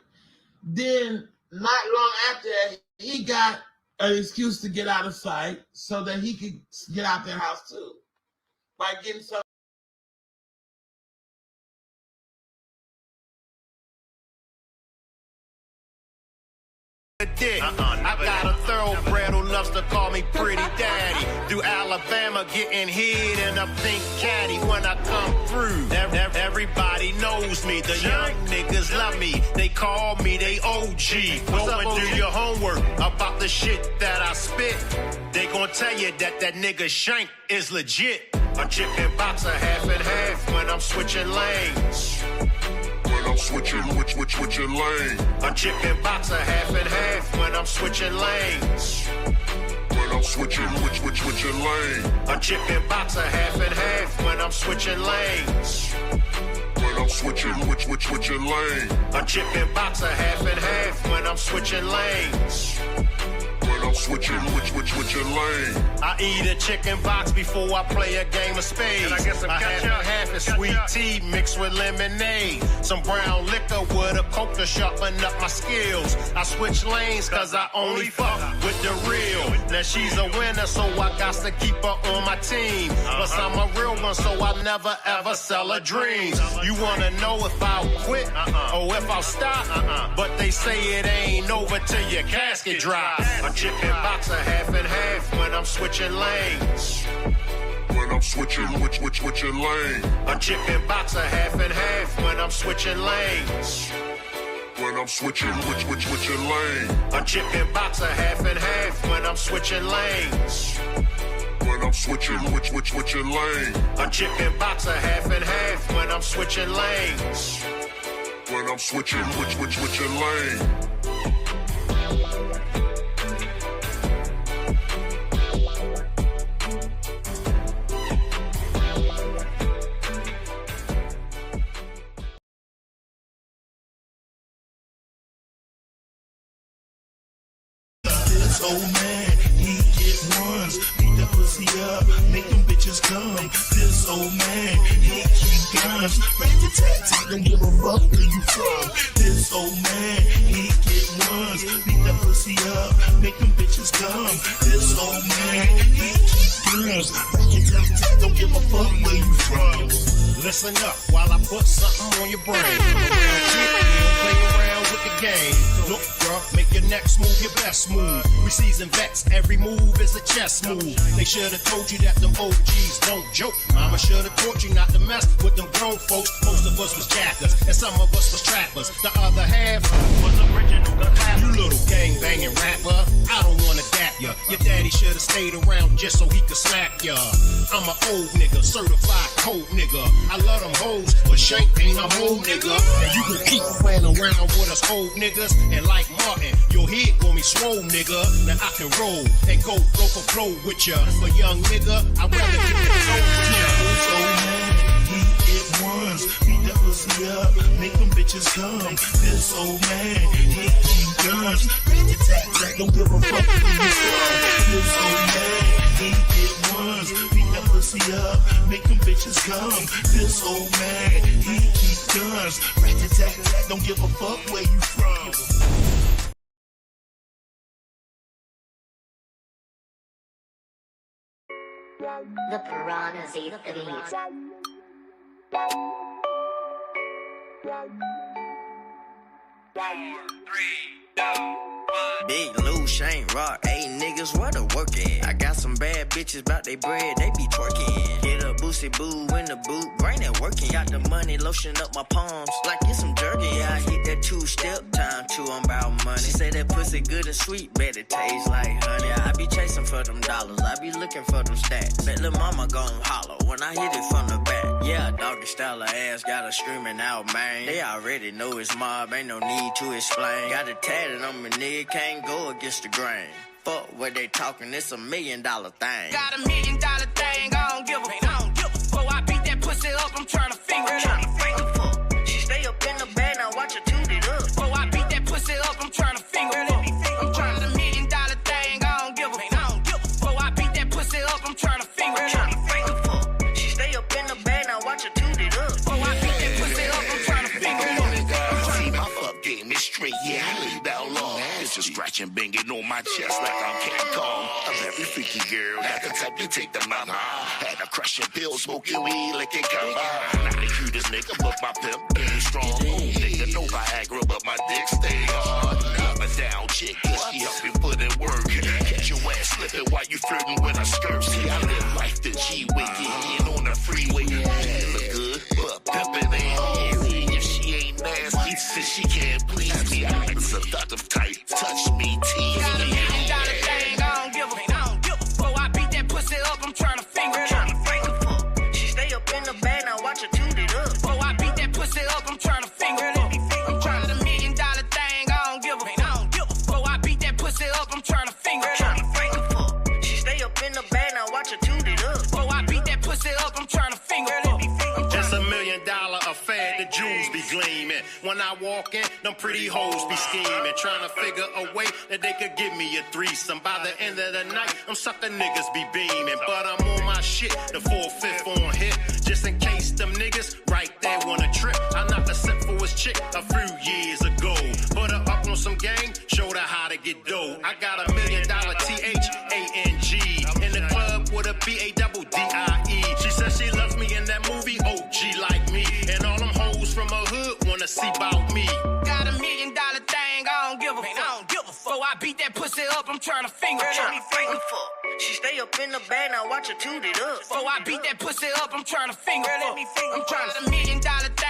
Then not long after that, he got an excuse to get out of sight so that he could get out their house too by getting some. I got a thoroughbred who loves to call me pretty daddy. Through Alabama getting hit in a pink caddy when I come through. Everybody knows me. The young niggas love me. They call me they OG. Go and do your homework about the shit that I spit. They gon' tell you that nigga Shank is legit. A chicken boxer half and half when I'm switching lanes. I'm switching lane. A chicken boxer half and half when I'm switching lanes. When I'm switching lane. A chicken boxer half and half when I'm switching lanes. When I'm switching lane. A chicken boxer half and half when I'm switching lanes. When I'm switching lane. I eat a chicken box before I play a game of spades. I get some half is sweet tea mixed with lemonade. Some brown liquor with a coke to sharpen up my skills. I switch lanes cause I only fuck with the real. Now she's a winner, so I got to keep her on my team. Plus I'm a real one, so I never ever sell her dreams. You wanna know if I'll quit or if I'll stop? But they say it ain't over till your casket drops. A chicken boxer half and half when I'm switching lanes. When I'm switching lane. A chicken boxer half and half when I'm switching lanes. When I'm switching lane. A chicken boxer half and half when I'm switching lanes. When I'm switching lane. A chicken boxer half and half when I'm switching lanes. When I'm switching lane. Old man, he get ones, beat that pussy up, make them bitches come. This old man, he keep guns, rat-a-tat-tat, don't give a fuck where you from. This old man, he get ones, beat that pussy up, make them bitches come. This old man, he keep guns, rat-a-tat-tat, don't give a fuck where you from. Listen up while I put something on your brain. Play around with the game. Look, bro, make your next move your best move. We season vets, every move is a chess move. They should have told you that them OGs don't joke. Mama should have taught you not to mess with them grown folks. Most of us was jackers, and some of us was trappers. The other half was original. You little gang banging rapper, I don't wanna dap ya. Your daddy should have stayed around just so he could slap ya. I'm an old nigga, certified cold nigga. I love them hoes, but Shank ain't a whole nigga. And you can keep playing around with us old niggas. And like Martin, your head gon' be swole, nigga. Now I can roll and go for blow with ya. But young nigga, I'd rather get the flow with ya. This old man, he get ones, beat that pussy up, make them bitches come. This old man, he keep guns, rat-a-tat-tat, don't give a fuck where you from. This old man, he get ones, beat that pussy up, make them bitches come. This old man, he keep guns, rat-a-tat-tat, don't give a fuck where you from. The piranhas eat the meat. Big Lou, Shane Rock, 8 niggas, where the work at? I got some bad bitches bout they bread, they be twerking. Get a boosty boo in the boot, brain ain't working. Got the money, lotion up my palms, like it's some jerky. Yeah, I hit that 2-step, time to, I'm about money. She say that pussy good and sweet, bet it tastes like honey. I be chasing for them dollars, I be looking for them stacks. Bet lil' mama gon' holler when I hit it from the back. Yeah, doggy style of ass, got her screaming out, man. They already know it's mob, ain't no need to explain. Got it tatted on me, nigga, can't go against the grain. Fuck what they talking, it's $1 million thing. Got $1 million thing, I don't give a fuck. Before I beat that pussy up, I'm trying to finger it up. She stay up in the bed, now watch her toot it up. Before I beat that pussy up, I'm trying to finger it up. I'm trying to $1 million thing, I don't give a fuck. Before I beat that pussy up, I'm trying to finger it up. She stay up in the bed, now watch her toot it up. Before I beat that pussy up, I'm trying to finger it up. See my fuck game is straight, yeah, I lay down long. scratching, banging on my chest like I'm King Kong. A very freaky girl, not the type you take the mama. Had a crushing pill, smoking weed, licking combine. Not the cutest nigga, but my pimp game strong. Ooh, nigga, no Viagra, but my dick stay hard. Love a down chick, cause she help me put in work. Catch your ass slipping while you flirting with her skirt. See, I live life the G-way, getting on the freeway. She look good, but pimpin' ain't easy. If she ain't nasty, since she can't please me, I'm seductive type. Touch me, tease Got a me. $1 million thing, I don't give a fuck. I beat that pussy up, I'm trying to finger it up. She stay up in the bed, now watch her toot it up. Before I beat that pussy up, I'm trying to finger it up. I'm trying to $1 million thing, I don't give a fuck. Before I beat that pussy up, I'm trying to finger it up. She stay up in the bed, now watch her toot it up. Before I beat that pussy up, I'm trying to finger it up. It's $1 million affair, the jewels be gleaming. When I walk in, them pretty hoes be scheming, trying to figure a way that they could give me a threesome. By the end of the night, them sucker niggas be beaming, but I'm on my shit, the 4/5 on hit, just in case them niggas right there wanna trip. I knocked a sip for his chick a few years ago, put her up on some game, showed her how to get dough. I got $1 million THANG in the club with a BADDIE. She said she loves me in that movie OG like me, and all them hoes from her hood wanna see about me. Got $1 million thing, I don't give a fuck. Before I beat that pussy up, I'm trying to finger it up. She stay up in the bed, now watch her toot it up. Before I beat that pussy up, I'm trying to finger it up. I'm trying to $1 million thing.